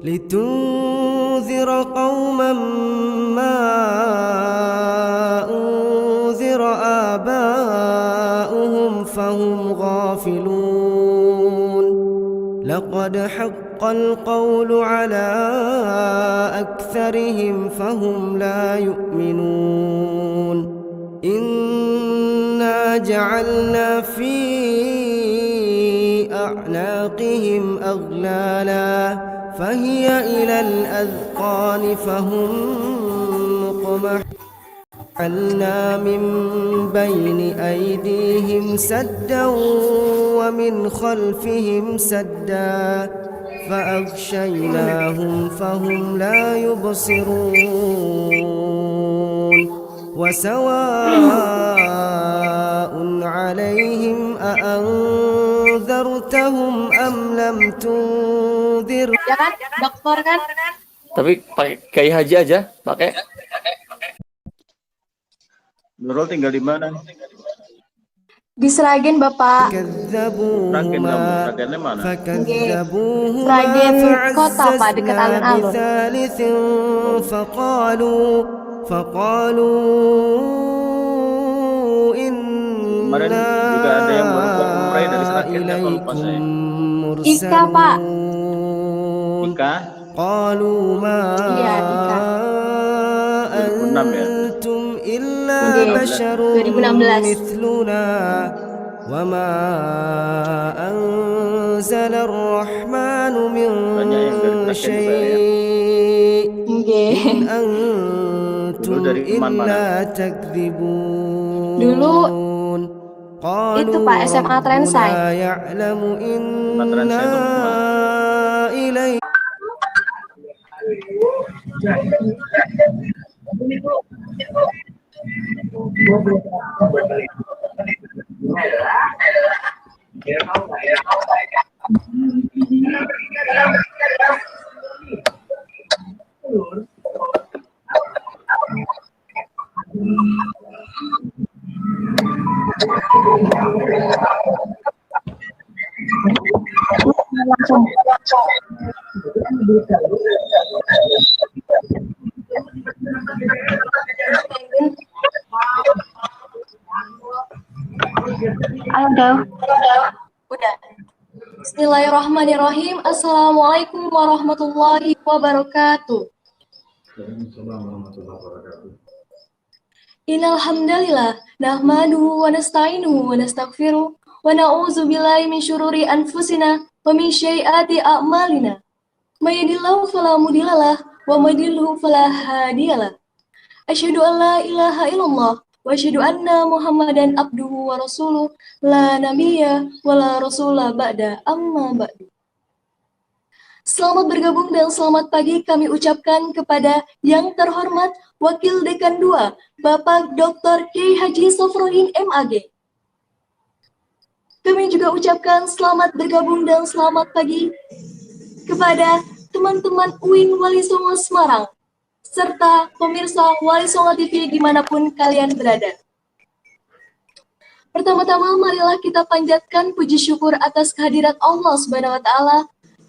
لتنذر قوما ما أنذر آباؤهم فهم غافلون لقد حق القول على أكثرهم فهم لا يؤمنون إنا جعلنا في أعناقهم أغلالا فهي إلى الأذقان فهم مقمحون جعلنا من بين أيديهم سدا ومن خلفهم سدا فأغشيناهم فهم لا يبصرون وسواء عليهم أأنذرتهم أم لم تنذر. Ya kan, dokter kan? Tapi pakai Kiai Haji aja, pakai. Nurul tinggal di mana? Di Sragen, Bapak. Sragen kamu, Sragennya mana? Sragen kota, Pak, dekat alun-alun. Kemarin juga ada yang baru pulang umrah dari Sragen, apa lupa saya? Ika, Pak. Ika? Iya, Ika. 2006 ya? إلا بشر 2016. مثلنا وما أنزل الرحمن من شيء إن أنتم إلا تكذبون Dulu itu Pak SMA Trensai. لا يعلم إنا إليه. Udah. Bismillahirrahmanirrahim. Assalamualaikum warahmatullahi wabarakatuh. Innal hamdalillah nahmaduhu wa nasta'inuhu wa nastaghfiruh wa na'udzu billahi min syururi anfusina wa min sayyiati a'malina. May yahdihillahu fala mudhillalah wa may yudlil fala hadiyalah. Asyhadu an la ilaha illallah wa asyhadu anna Muhammadan abduhu wa rasuluh la nabiyya wa la rasula ba'da amma ba'du. Selamat bergabung dan selamat pagi kami ucapkan kepada yang terhormat Wakil Dekan 2, Bapak Dr. Kiai Haji Sofrodin MAG. Kami juga ucapkan selamat bergabung dan selamat pagi kepada teman-teman UIN Wali Songo Semarang, serta pemirsa Wali Songo TV dimanapun kalian berada. Pertama-tama marilah kita panjatkan puji syukur atas kehadirat Allah Subhanahu wa Ta'ala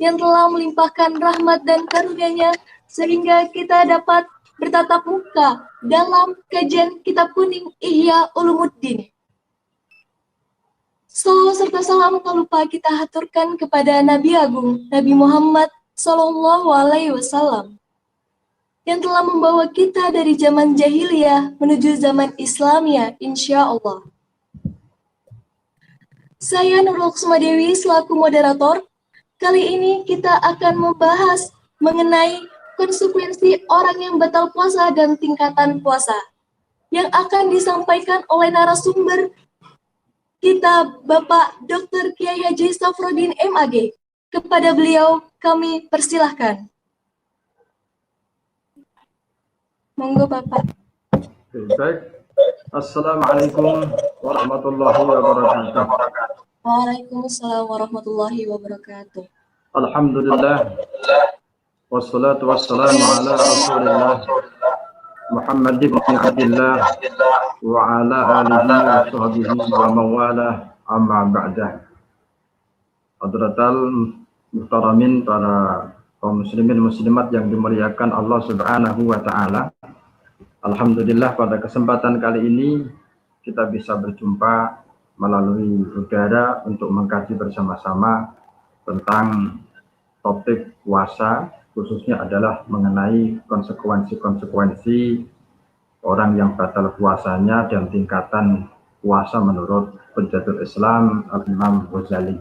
yang telah melimpahkan rahmat dan karunia-Nya sehingga kita dapat bertatap muka dalam kajian Kitab Kuning Ihya Ulumuddin. Salawat serta salam tak lupa kita haturkan kepada Nabi Agung Nabi Muhammad Sallallahu Alaihi Wasallam yang telah membawa kita dari zaman jahiliyah menuju zaman Islamiyah, insya Allah. Saya Nurul Kusumadewi selaku moderator. Kali ini kita akan membahas mengenai konsekuensi orang yang batal puasa dan tingkatan puasa yang akan disampaikan oleh narasumber kita Bapak Dr. Kiai Haji Sofrodin MAG. Kepada beliau kami persilahkan. Monggo Bapak. Baik. Assalamualaikum warahmatullahi wabarakatuh. Waalaikumsalam warahmatullahi wabarakatuh. Alhamdulillah. Wassalatu wassalamu ala Rasulillah Muhammad ibn Abdillah wa ala alihi wa sahbihi wa mawala amma ba'dah. Hadratal muhtaramin, para kaum muslimin muslimat yang dimuliakan Allah Subhanahu wa taala. Alhamdulillah pada kesempatan kali ini kita bisa berjumpa melalui udara untuk mengkaji bersama-sama tentang topik puasa, khususnya adalah mengenai konsekuensi-konsekuensi orang yang batal puasanya dan tingkatan puasa menurut Hujjatul Islam Al-Imam Ghazali.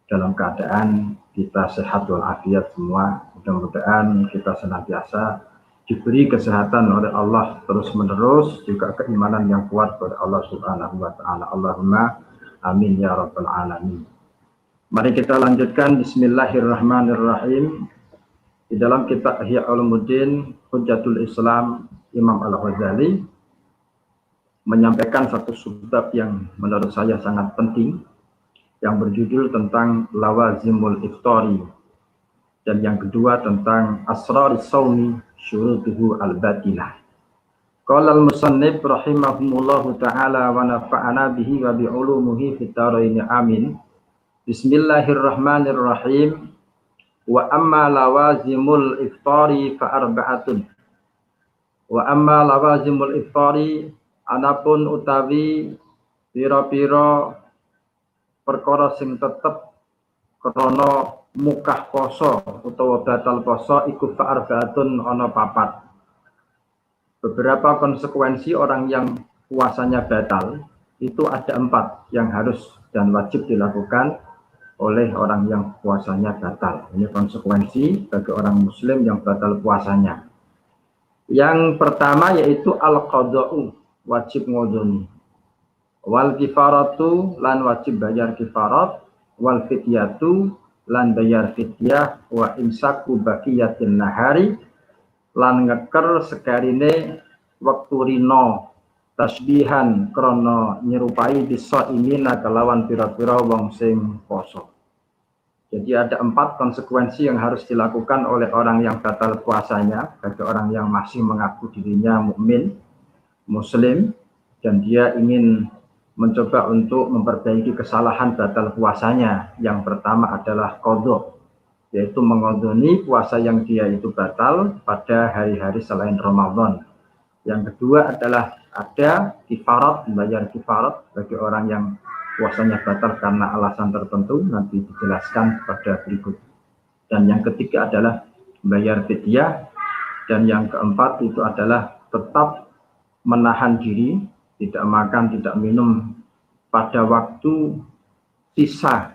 Dalam keadaan kita sehat walafiat semua, mudah-mudahan kita senantiasa diberi kesehatan oleh Allah terus menerus, juga keimanan yang kuat kepada Allah Subhanahu wa taala. Allahumma amin ya rabbal alamin. Mari kita lanjutkan. Bismillahirrahmanirrahim. Di dalam kitab Ihya Ulumuddin Hujjatul Islam Imam Al-Ghazali menyampaikan satu subbab yang menurut saya sangat penting, yang berjudul tentang lawazimul iftari, dan yang kedua tentang asrar shaumi syurutuhu al-batinah. Qala al-musannif rahimahumullahu ta'ala wa nafa'ana bihi wa bi'ulumihi fid dharain amin. Bismillahirrahmanirrahim. Wa amma lawazimul iftari fa arba'atun. Wa amma lawazimul iftari, anapun utawi pira-pira perkara sing tetep krana mukah poso utawa batal poso iku fa'arbaatun ana papat. Beberapa konsekuensi orang yang puasanya batal itu ada 4 yang harus dan wajib dilakukan oleh orang yang puasanya batal. Ini konsekuensi bagi orang muslim yang batal puasanya. Yang pertama yaitu al-qada'u, wajib ngodoni. Wal kifaratu, lan wajib bayar kifarat. Wal fidyatu, lan bayar fidyah. Wa imsaku baqiyatin nahari, lan ngeker sekarine waktu rino, tasbihan krono nyerupai bisa imina kelawan pira-pira wong sing poso. Jadi ada 4 konsekuensi yang harus dilakukan oleh orang yang batal puasanya, bagi orang yang masih mengaku dirinya mukmin, muslim, dan dia ingin mencoba untuk memperbaiki kesalahan batal puasanya. Yang pertama adalah qadha, yaitu mengodoni puasa yang dia itu batal pada hari-hari selain Ramadan. Yang kedua adalah ada kifarat, membayar kifarat bagi orang yang puasanya batal karena alasan tertentu, nanti dijelaskan pada berikut. Dan yang ketiga adalah bayar fidyah. Dan yang keempat itu adalah tetap menahan diri, tidak makan, tidak minum pada waktu sisa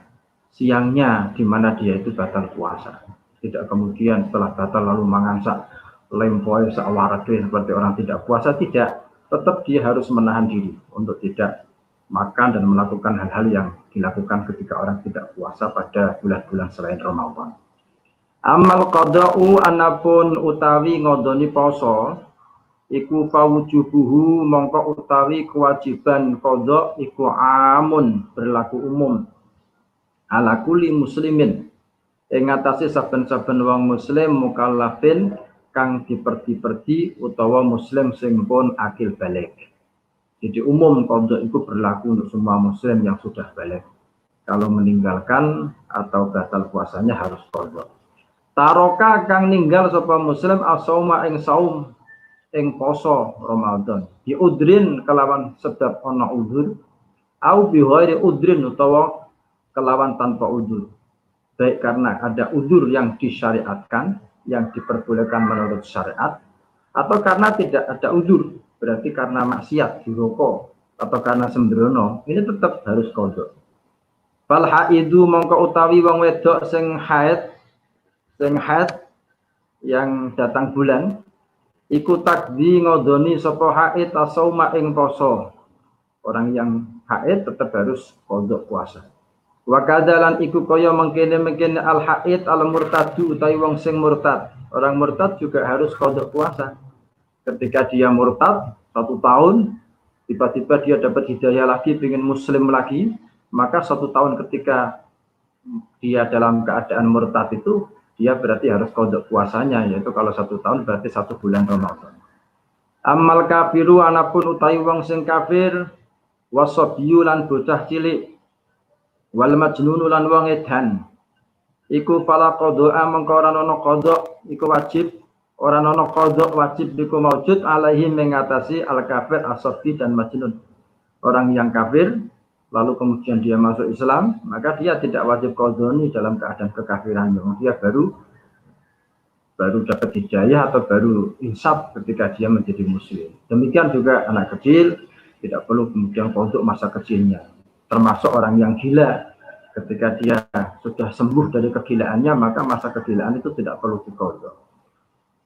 siangnya di mana dia itu batal puasa. Tidak kemudian setelah batal lalu mangansak lempoi sawarade seperti orang tidak puasa, tidak. Tetap dia harus menahan diri untuk tidak makan dan melakukan hal-hal yang dilakukan ketika orang tidak puasa pada bulan-bulan selain Ramadan. Amal qada'u, anapun utawi ngodoni poso iku fawujubuhu, mongko utawi kewajiban qadha iku amun, berlaku umum, ala kulli muslimin, ing atase saben-saben wong muslim mukallafin kang diperdi-perdi utawa muslim sing pun akil balik. Jadi umum qadha itu berlaku untuk semua muslim yang sudah balik. Kalau meninggalkan atau batal puasanya harus qadha. Taroka kang ninggal sapa muslim asauma ing saum ing poso Ramadan di udrin kelawan sebab ana udzur, au bi ghairi udrin utawa kelawan tanpa udzur, baik karena ada udzur yang disyariatkan, yang diperbolehkan menurut syariat, atau karena tidak ada udzur, berarti karena maksiat diroko atau karena sembrono, ini tetap harus qadha. Fal haidu, mongko utawi wong wedok sing haid yang datang bulan iku takdi ngodoni sapa haid asauma ing poso. Orang yang haid tetap harus qadha puasa. Wa kadalan iku kaya mengkene-mengkene al haid al murtadu, utawi wong sing murtad. Orang murtad juga harus qadha puasa. Ketika dia murtad 1 tahun, tiba-tiba dia dapat hidayah lagi, ingin muslim lagi, maka 1 tahun ketika dia dalam keadaan murtad itu, dia berarti harus qadha puasanya, yaitu kalau 1 tahun berarti 1 bulan Ramadan. Amal kafiru, anapun utawi wong sing kafir, wasabiyu lan bocah cilik, wal majnunu lan wong edan, iku fala qadha mengko ora ana qadha iku wajib, ora ana qadha wajib iku maujud alaihi mengatasi al-kafir as-sabi dan majnun. Orang yang kafir lalu kemudian dia masuk Islam, maka dia tidak wajib qadha dalam keadaan kekafirannya. Dia baru dapat hidayah atau baru insaf ketika dia menjadi muslim. Demikian juga anak kecil tidak perlu kemudian qadha masa kecilnya. Termasuk orang yang gila, ketika dia sudah sembuh dari kegilaannya, maka masa kegilaan itu tidak perlu diqadha.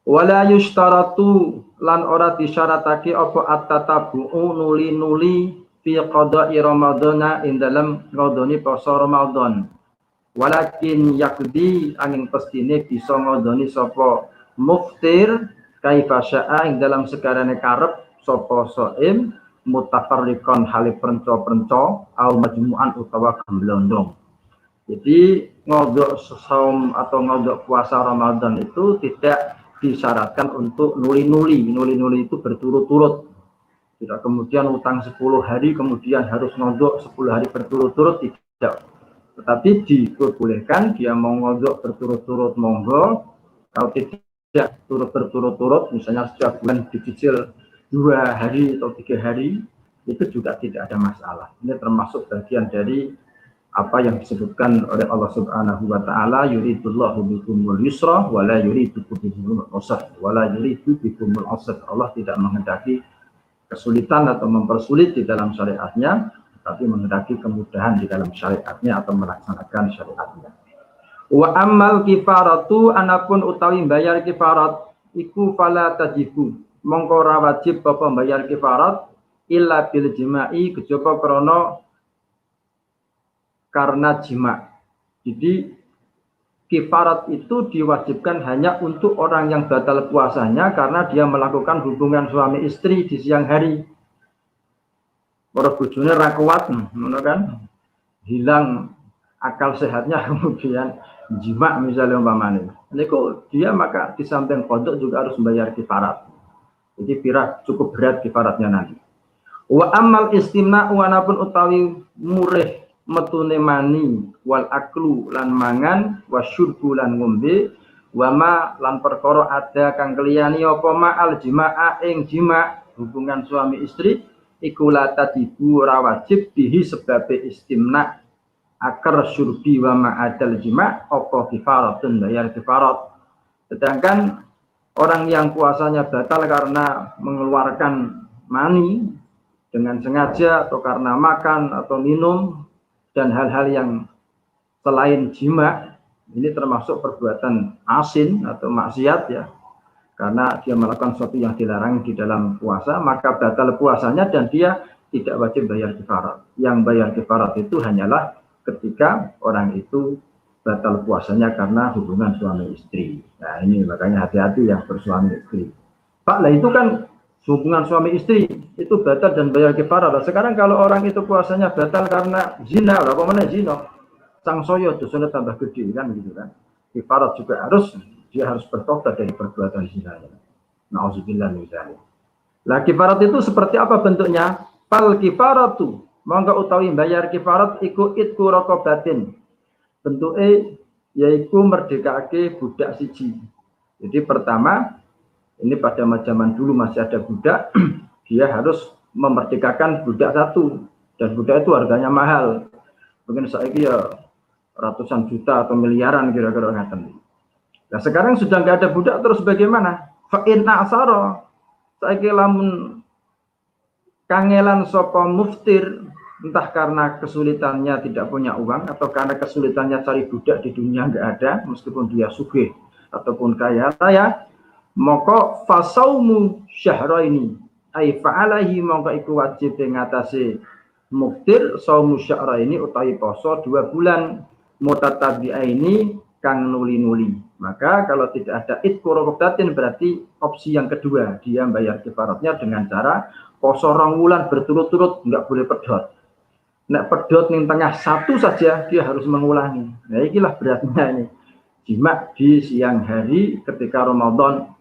Wala yushtaratu lan ora disyaratake apa at-tatabu'u nuli-nuli fi qada'i ramadhana ing dalam ngodoni poso Ramadan. Walakin yakdi angin pestine bisa ngodoni sapa muftir kaifa syaa ing dalam sekarane karep sapa shaim mutafarriqan hale prenco-prenco au majmu'an utawa gemblondong. Jadi ngodok saum atau ngodok puasa Ramadan itu tidak disyaratkan untuk nuli-nuli. Nuli-nuli itu berturut-turut. Tidak kemudian utang 10 hari kemudian harus ngodok 10 hari berturut-turut, tidak. Tetapi diperbolehkan dia mau ngodok berturut-turut monggo. Kalau tidak turut berturut-turut, misalnya setiap bulan dicicil 2 hari atau 3 hari, itu juga tidak ada masalah. Ini termasuk bagian dari apa yang disebutkan oleh Allah Subhanahu wa taala, yuridullahu bikumul yusra wa la yuridu bikumul usra wa la yuridu bikumul usra. Allah tidak menghendaki kesulitan atau mempersulit di dalam syariatnya, tapi menghendaki kemudahan di dalam syariatnya atau melaksanakan syariatnya. Wa ammal kifaratu anapun utawi bayar kifarat iku fala tajibu mongko ora wajib apa bayar kifarat illa bil jima'i kejaba karena jima. Jadi kifarat itu diwajibkan hanya untuk orang yang batal puasanya karena dia melakukan hubungan suami istri di siang hari. Orang bojone ra kuat, ngono kan? Hilang akal sehatnya kemudian jima misalnya umpamane. Niku dia maka di samping qadha juga harus membayar kifarat. Jadi cukup berat kifaratnya nanti. Wa ammal istimna wa anapun utawi murih metune mani wal aklu lan mangan wasyurbu lan ngombe wama lan perkara ada kang keliyani apa ma'al jima'a ing jima hubungan suami istri iku la tadibu ora wajib bihi sebabe istimna akar syurbi wa ma'adal jima' apa kifaratun bayar kifarat. Sedangkan orang yang puasanya batal karena mengeluarkan mani dengan sengaja atau karena makan atau minum dan hal-hal yang selain jima, ini termasuk perbuatan asin atau maksiat ya, karena dia melakukan sesuatu yang dilarang di dalam puasa, maka batal puasanya dan dia tidak wajib bayar kifarat. Yang bayar kifarat itu hanyalah ketika orang itu batal puasanya karena hubungan suami istri. Nah ini makanya hati-hati yang bersuami istri. Pak lah itu kan hubungan suami istri itu batal dan bayar kifarat. Sekarang kalau orang itu puasanya batal karena zina, apa mana zina, sang soyo dosanya tambah gede kan gitu kan. Kifarat juga dia harus bertobat dari perbuatan zinanya. Nauzubillah min dzalik. Lah kifarat itu seperti apa bentuknya? Fal kifaratu monggo utawi bayar kifarat iku itku raqabatin. Bentuke yaiku merdekake budak siji. Jadi pertama ini pada zaman dulu masih ada budak, dia harus memerdekakan budak satu, dan budak itu harganya mahal. Mungkin saiki ya ratusan juta atau miliaran kira-kira ngaten. Nah sekarang sudah nggak ada budak, terus bagaimana? Fa in asara saiki lamun kangelan sapa muftir, entah karena kesulitannya tidak punya uang atau karena kesulitannya cari budak di dunia nggak ada, meskipun dia sugih ataupun kaya raya. Maka fasaumu syahraini ai fa'alahi maka iku wajib ngatasi muftir saumu syahraini utawi poso 2 bulan mutatabi'aini kang nuli-nuli. Maka kalau tidak ada itqu raqabatin berarti opsi yang kedua, dia bayar kifaratnya dengan cara poso 2 bulan berturut-turut, enggak boleh pedot. Nek pedot ning tengah satu saja dia harus mengulangi. Nah inilah beratnya ini. Jima di siang hari ketika Ramadan.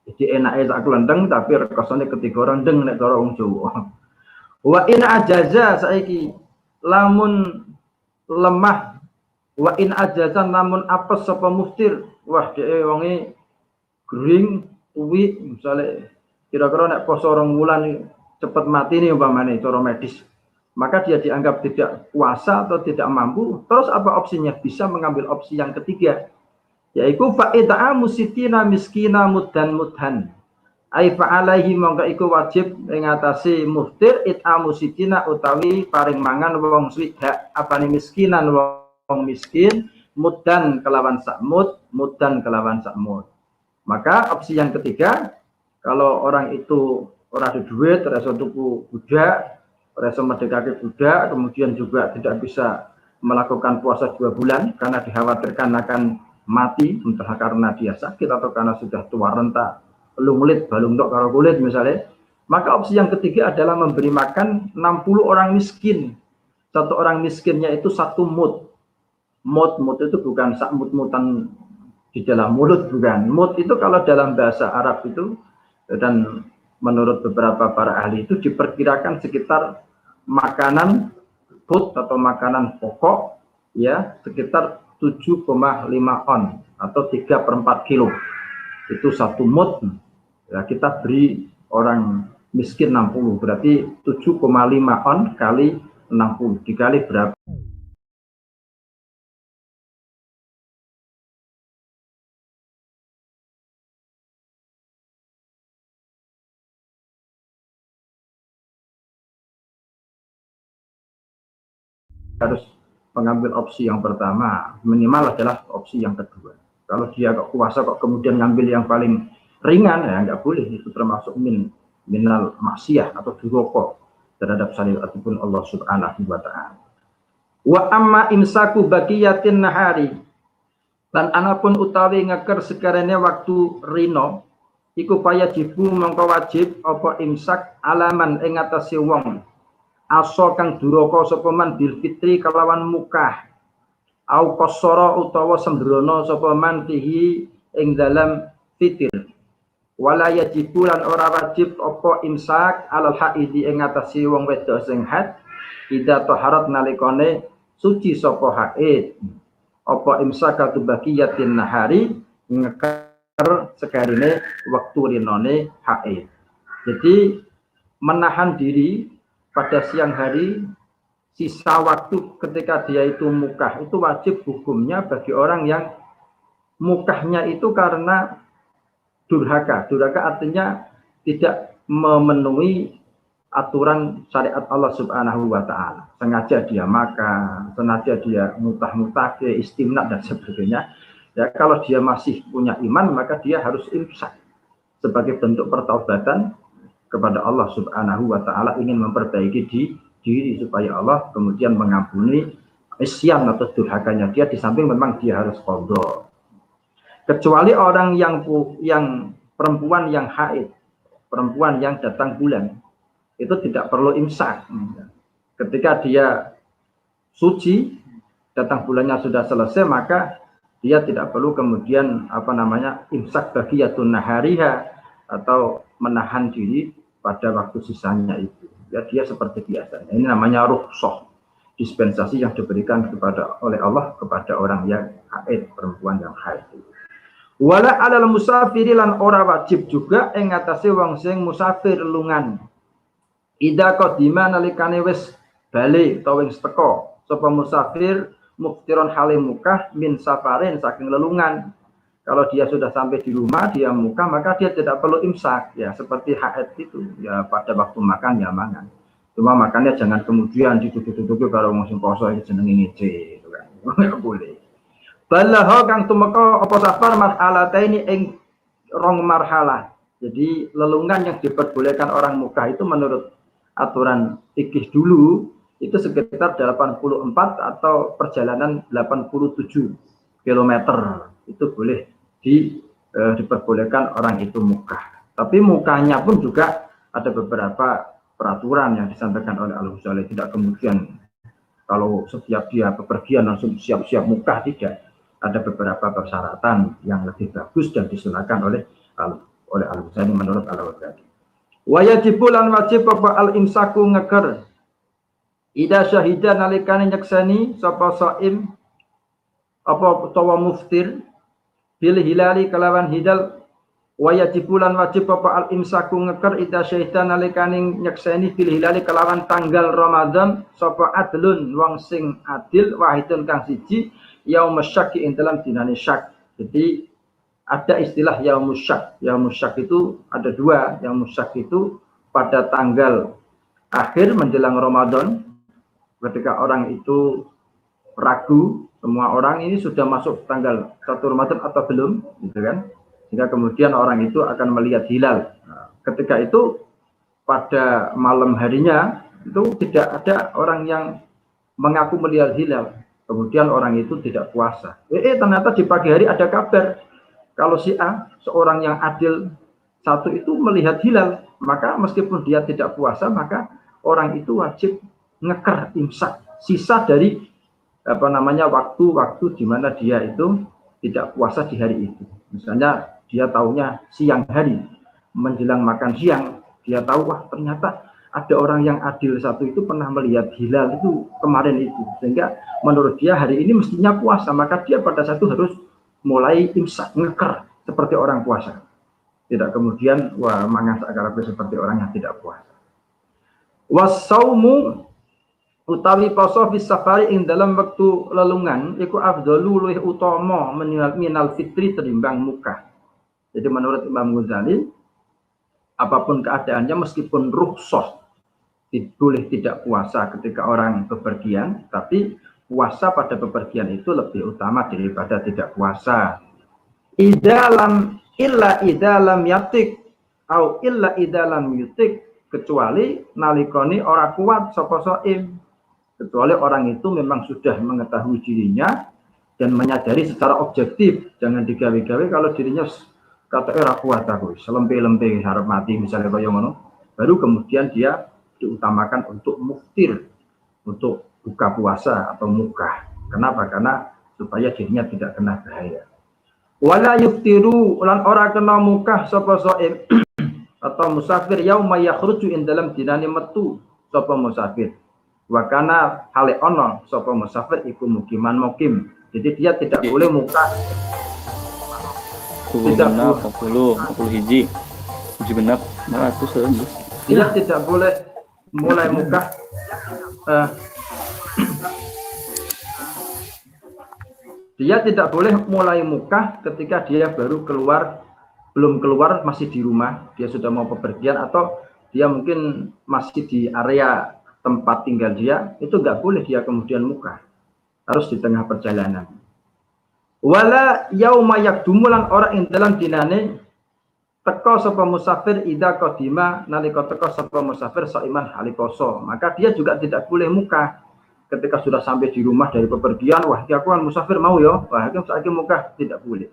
Jadi enake sak klendeng tapi rekosane ketiga rendeng nek cara wong Jawa. Wa in ajaza saiki lamun lemah Wa in ajazan namun apes sapa muftir, wah dhek wonge gering uwi misale kira-kira nek poso 2 wulan cepet mati nih umpamane cara medis, maka dia dianggap tidak puasa atau tidak mampu. Terus apa opsinya? Bisa mengambil opsi yang ketiga, yaitu fa it'amu sittina miskina muddan mudhan. Ai fa alaihi mongko iku wajib ing atase muftir it'amu sittina utawi paring mangan wong swidak apane miskinan wong miskin muddan kelawan sakmud, muddan kelawan sakmud. Maka opsi yang ketiga, kalau orang itu ora ada duit, ora iso tuku budak, ora iso medekake budak, kemudian juga tidak bisa melakukan puasa 2 bulan karena dikhawatirkan akan mati, entah karena dia sakit atau karena sudah tua renta, lungulit, balung tok karo kulit misalnya. Maka opsi yang ketiga adalah memberi makan 60 orang miskin. Satu orang miskinnya itu 1 mud. Mud itu bukan sak mut-mutan di dalam mulut, bukan. Mud itu kalau dalam bahasa Arab itu, dan menurut beberapa para ahli itu diperkirakan sekitar makanan food atau makanan pokok ya sekitar 7,5 on atau 3/4 kilo. Itu 1 mud. Ya, kita beri orang miskin 60, berarti 7,5 on kali 60 dikali berapa? Harus mengambil opsi yang pertama, minimal adalah opsi yang kedua. Kalau dia kok kuasa kok kemudian ngambil yang paling ringan, ya nggak boleh, itu termasuk minal maksiyah atau duroko terhadap syariat ataupun Allah Subhanahu wa ta'ala. Wa amma imsaku baqiyatin nahari, dan anapun utawi ngeker sekarene waktu rino iku payajibu mongko wajib apa imsak alaman ing atase wong aso kang duraka sapa man bil fitri kelawan mukah au qasara utawa sembrono sapa man fihi ing dalam fitir wala yajibu lan ora wajib apa imsak alal haidi ing atase wong wedok sing haid ida taharat nalikane suci sapa haid apa imsak atu baqiyatin nahari ngeker sekarine waktu rinone haid. Jadi menahan diri pada siang hari, sisa waktu ketika dia itu mukah, itu wajib hukumnya bagi orang yang mukahnya itu karena durhaka. Durhaka artinya tidak memenuhi aturan syariat Allah Subhanahu wa ta'ala. Sengaja dia makan, sengaja dia mutah-mutah, istimna dan sebagainya. Ya, kalau dia masih punya iman, maka dia harus imsak sebagai bentuk pertaubatan kepada Allah Subhanahu wa ta'ala, ingin memperbaiki diri supaya Allah kemudian mengampuni isyan atau durhakanya dia, di samping memang dia harus qadha. Kecuali orang yang perempuan yang haid, perempuan yang datang bulan, itu tidak perlu imsak. Ketika dia suci, datang bulannya sudah selesai, maka dia tidak perlu kemudian imsak baqiyatun nahariha atau menahan diri pada waktu sisanya itu. Ya, dia seperti biasanya. Ini namanya rukhsah, dispensasi yang diberikan oleh Allah kepada orang yang haid, perempuan yang haid. Wala alal musafiri lan ora wajib juga ing atase wong sing musafir lungan. Ida qadima nalikane wis bali utawa wis teka sapa musafir muftiron halim mukah min safarin saking lelungan. Kalau dia sudah sampai di rumah, dia mukah, maka dia tidak perlu imsak. Ya, seperti haid itu. Ya, pada waktu makan, ya mangan. Cuma makannya jangan kemudian ditutup-tutup kalau musim poso itu jeneng ngece. Itu kan. Nggak boleh. Balaho kang tumeka apa safar marhalataini ing rong marhalah. Jadi, lelungan yang diperbolehkan orang mukah itu menurut aturan fikih dulu, itu sekitar 84 atau perjalanan 87 km. Itu boleh diperbolehkan orang itu mukah. Tapi mukanya pun juga ada beberapa peraturan yang disampaikan oleh Al-Ghazali. Tidak kemudian kalau setiap dia bepergian langsung siap-siap mukah, tidak. Ada beberapa persyaratan yang lebih bagus dan disunahkan oleh Al-Ghazali menurut Al-Ghazali. Wa yajibu lan wajib apa al-imsaku ngeker ida syahida nalikane nyekseni sapa shaim apa utawa muftir bil hilali kelawan hilal wajibulan wajib apa al imsaku ngeker ida syaitan nalikane nyekseni bil hilali kelawan tanggal Ramadan sapa adlun wong sing adil wahidun kang siji yaum syakki ing dalam dinane syak. Jadi ada istilah yaumus syak. Yaumus syak itu ada dua. Yaumus syak itu pada tanggal akhir menjelang Ramadan ketika orang itu ragu semua orang ini sudah masuk tanggal 1 Ramadan atau belum gitu kan. Sehingga kemudian orang itu akan melihat hilal. Nah, ketika itu pada malam harinya itu tidak ada orang yang mengaku melihat hilal. Kemudian orang itu tidak puasa. Ternyata di pagi hari ada kabar kalau si A, seorang yang adil satu itu melihat hilal, maka meskipun dia tidak puasa, maka orang itu wajib ngeker imsak, sisa dari waktu-waktu di mana dia itu tidak puasa di hari itu. Misalnya dia tahunya siang hari, menjelang makan siang, dia tahu wah ternyata ada orang yang adil satu itu pernah melihat hilal itu kemarin itu, sehingga menurut dia hari ini mestinya puasa, maka dia pada saat itu harus mulai imsak, ngeker seperti orang puasa. Tidak kemudian wah mangasak karape seperti orang yang tidak puasa. Wasaumu utawi poso fi safari ing dalam waktu lelungan iku afdalu luwih utama minal fitri tinimbang mukah. Jadi menurut Imam Ghazali apapun keadaannya meskipun rukhsah boleh tidak puasa ketika orang bepergian, tapi puasa pada bepergian itu lebih utama daripada tidak puasa. Idalam yatik au illa idalam yutik, kecuali nalikoni ora kuat sapa shaim, kecuali orang itu memang sudah mengetahui dirinya dan menyadari secara objektif, jangan digawe-gawe kalau dirinya kata ora kuat aku selempe-lempe harap mati misalnya kaya ngono, baru kemudian dia diutamakan untuk muftir, untuk buka puasa atau mukah. Kenapa? Karena supaya dirinya tidak kena bahaya. Wala yuftiru lan ora kena mukah sapa shaim atau musafir yauma yakhruju in dalam dinane metu sapa musafir. Wa kana hale ono sapa musafir iku mukiman mukim. Jadi dia tidak boleh mukah. Tidak 40 hiji. Hiji benak 100. Dia tidak boleh mulai mukah dia tidak boleh mulai mukah ketika dia baru belum keluar masih di rumah, dia sudah mau bepergian atau dia mungkin masih di area tempat tinggal dia, itu nggak boleh dia kemudian mukah, harus di tengah perjalanan. Wala yauma yakdumulan ora ing dalam dinane teko sapa musafir ida qadima nalika teko sapa musafir saiman halikoso, maka dia juga tidak boleh mukah ketika sudah sampai di rumah dari bepergian. Wah, aku kan musafir mau ya, wah aku saiki mukah, tidak boleh.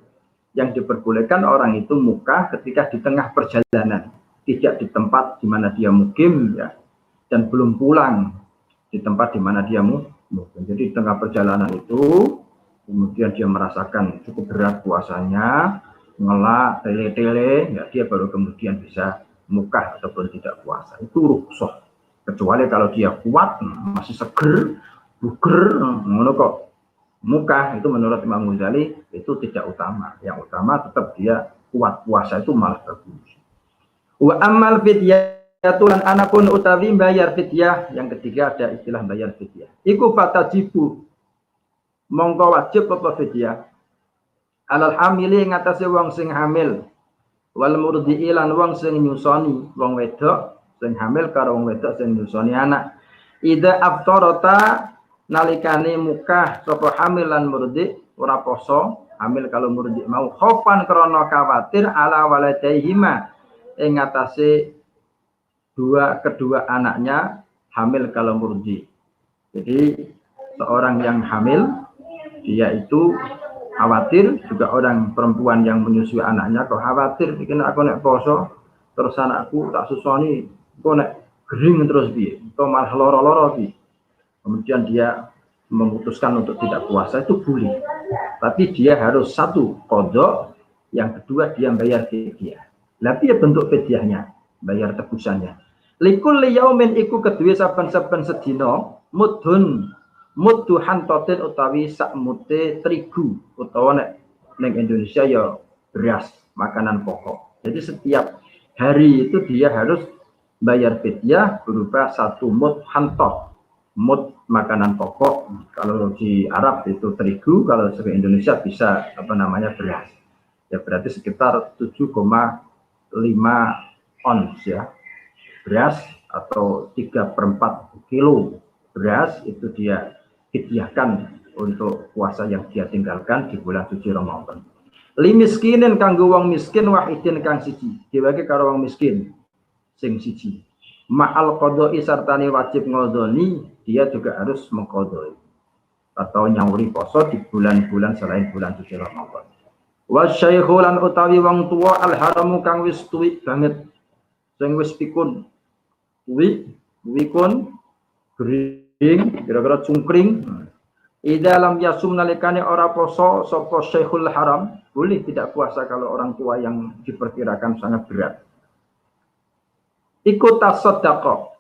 Yang diperbolehkan orang itu mukah ketika di tengah perjalanan, tidak di tempat di mana dia mukim ya, dan belum pulang di tempat di mana dia mukim. Jadi di tengah perjalanan itu kemudian dia merasakan cukup berat puasanya, ngelak, tele-tele, ya dia baru kemudian bisa mukah ataupun tidak puasa. Itu rukhsah. Kecuali kalau dia kuat, masih seger, buger, ngono kok mukah, itu menurut Imam Ghazali itu tidak utama. Yang utama tetap dia kuat puasa, itu malah bagus. Wa amal fidyah lan anapun utawi bayar fidyah, yang ketiga ada istilah bayar fidyah. Iku fatajibu mongko wajib apa fidyah alal hamili ngatasi wong sing hamil wal murdi'i lan wong sing nyusoni wong wedok sing hamil karo wong wedok sing nyusoni anak. Ida aftarata nalikane mukah sapa hamil lan murdi ora poso, hamil kalau murdi mau khofan krana khawatir ala waladaihima ing ngatasi kedua anaknya hamil kalau murdi. Jadi seorang yang hamil dia itu khawatir, juga orang perempuan yang menyusui anaknya kok khawatir bikin aku nek poso terus anakku tak susoni kok nek gering terus piye atau malah loro-loro piye. Kemudian dia memutuskan untuk tidak puasa, itu boleh, tapi dia harus satu qadha, yang kedua dia bayar fidyah. Lah piye bentuk fidyahnya? Bayar tebusannya. Likul yaumin iku kedue saben-saben sedina mudhun Muddu hantotin utawi sak mute terigu utawa nek ning Indonesia ya beras, makanan pokok. Jadi setiap hari itu dia harus bayar fidyah berupa 1 mud hantot. Mud makanan pokok. Kalau di Arab itu terigu, kalau di Indonesia bisa beras. Ya berarti sekitar 7,5 ons ya. Beras atau 3/4 kilo beras itu dia fidyahkan untuk puasa yang dia tinggalkan di bulan suci Ramadan. Li miskinin kanggo wong miskin wahidin kang siji. Dibagi karo wong miskin sing siji. Ma'al qodoi sartani wajib ngodoni, dia juga harus mengkodoi atau nyauri poso di bulan-bulan selain bulan suci Ramadan. Wasyaikhu lan utawi wong tua al haramu kang wis tuwik banget, sing wis pikun wikun gering kira-kira cungkring. Idza lam yasum nalikane ora poso sapa Syekhul Haram, boleh tidak puasa kalau orang tua yang diperkirakan sangat berat. Ikut tasaddaqah,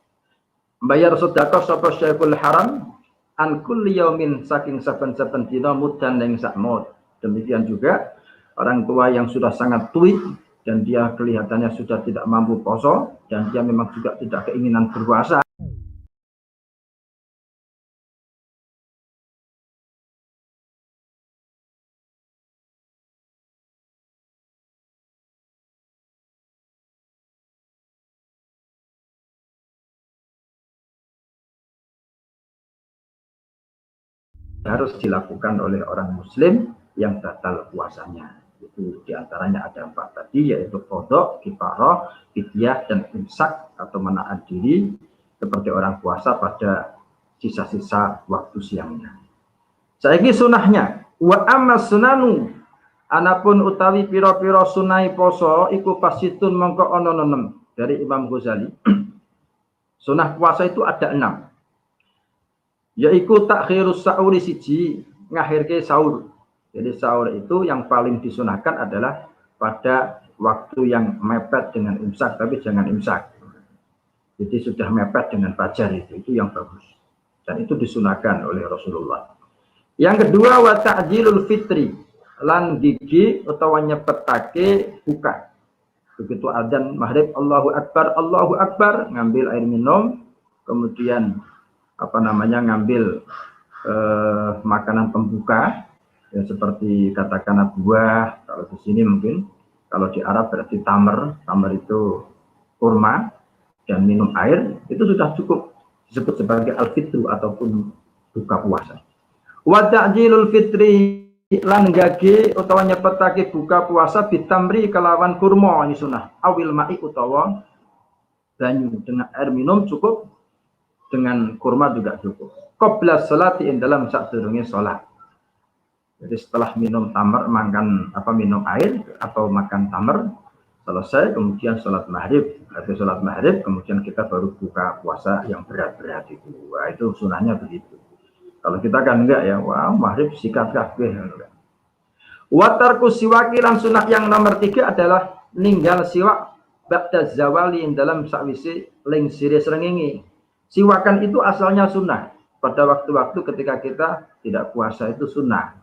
bayar sedekah sapa Syekhul Haram an kulli yaumin saking saben-saben dina mudan ing sak mud. Demikian juga orang tua yang sudah sangat tuik dan dia kelihatannya sudah tidak mampu poso dan dia memang juga tidak keinginan berpuasa. Harus dilakukan oleh orang muslim yang batal puasanya. Itu diantaranya ada 4 tadi, yaitu qadha, kifarah, fidyah, dan imsak atau menahan diri seperti orang puasa pada sisa-sisa waktu siangnya. Saiki sunahnya, wa amma sunanu, anapun utawi pira-pira sunai poso iku pasitun mongko ana 6 dari Imam Ghazali. Sunah puasa itu ada 6. Yaitu takhirus sahur siji, ngakhirke sahur. Jadi sahur itu yang paling disunahkan adalah pada waktu yang mepet dengan imsak, tapi jangan imsak. Jadi sudah mepet dengan fajar itu yang bagus. Dan itu disunahkan oleh Rasulullah. Yang kedua wa ta'jilul fitri, lan gigi utawa nyepetake buka. Begitu adzan maghrib Allahu Akbar, ngambil air minum, kemudian ngambil makanan pembuka ya, seperti katakanlah buah, kalau di sini mungkin, kalau di Arab berarti tamar itu kurma, dan minum air, itu sudah cukup disebut sebagai al-fitru ataupun buka puasa. Wa ta'jilul fitri lan gage utawa nyepetake buka puasa bitamri kelawan kurma, ini sunah, awil ma'i utawa banyu, dengan air minum cukup, dengan kurma juga cukup. Qabla sholati dalam sadurunge salat. Jadi setelah minum tamar, minum air atau makan tamar, selesai kemudian sholat maghrib. Habis sholat maghrib kemudian kita baru buka puasa yang berat-berat itu. Wah, itu sunahnya begitu. Kalau kita kan enggak ya, wah maghrib sikat kabeh. Wa tarku siwaki lan sunah yang nomor 3 adalah ninggal siwak ba'da zawali dalam sakwise lingsire srengenge. Siwakan itu asalnya sunnah. Pada waktu-waktu ketika kita tidak puasa itu sunnah.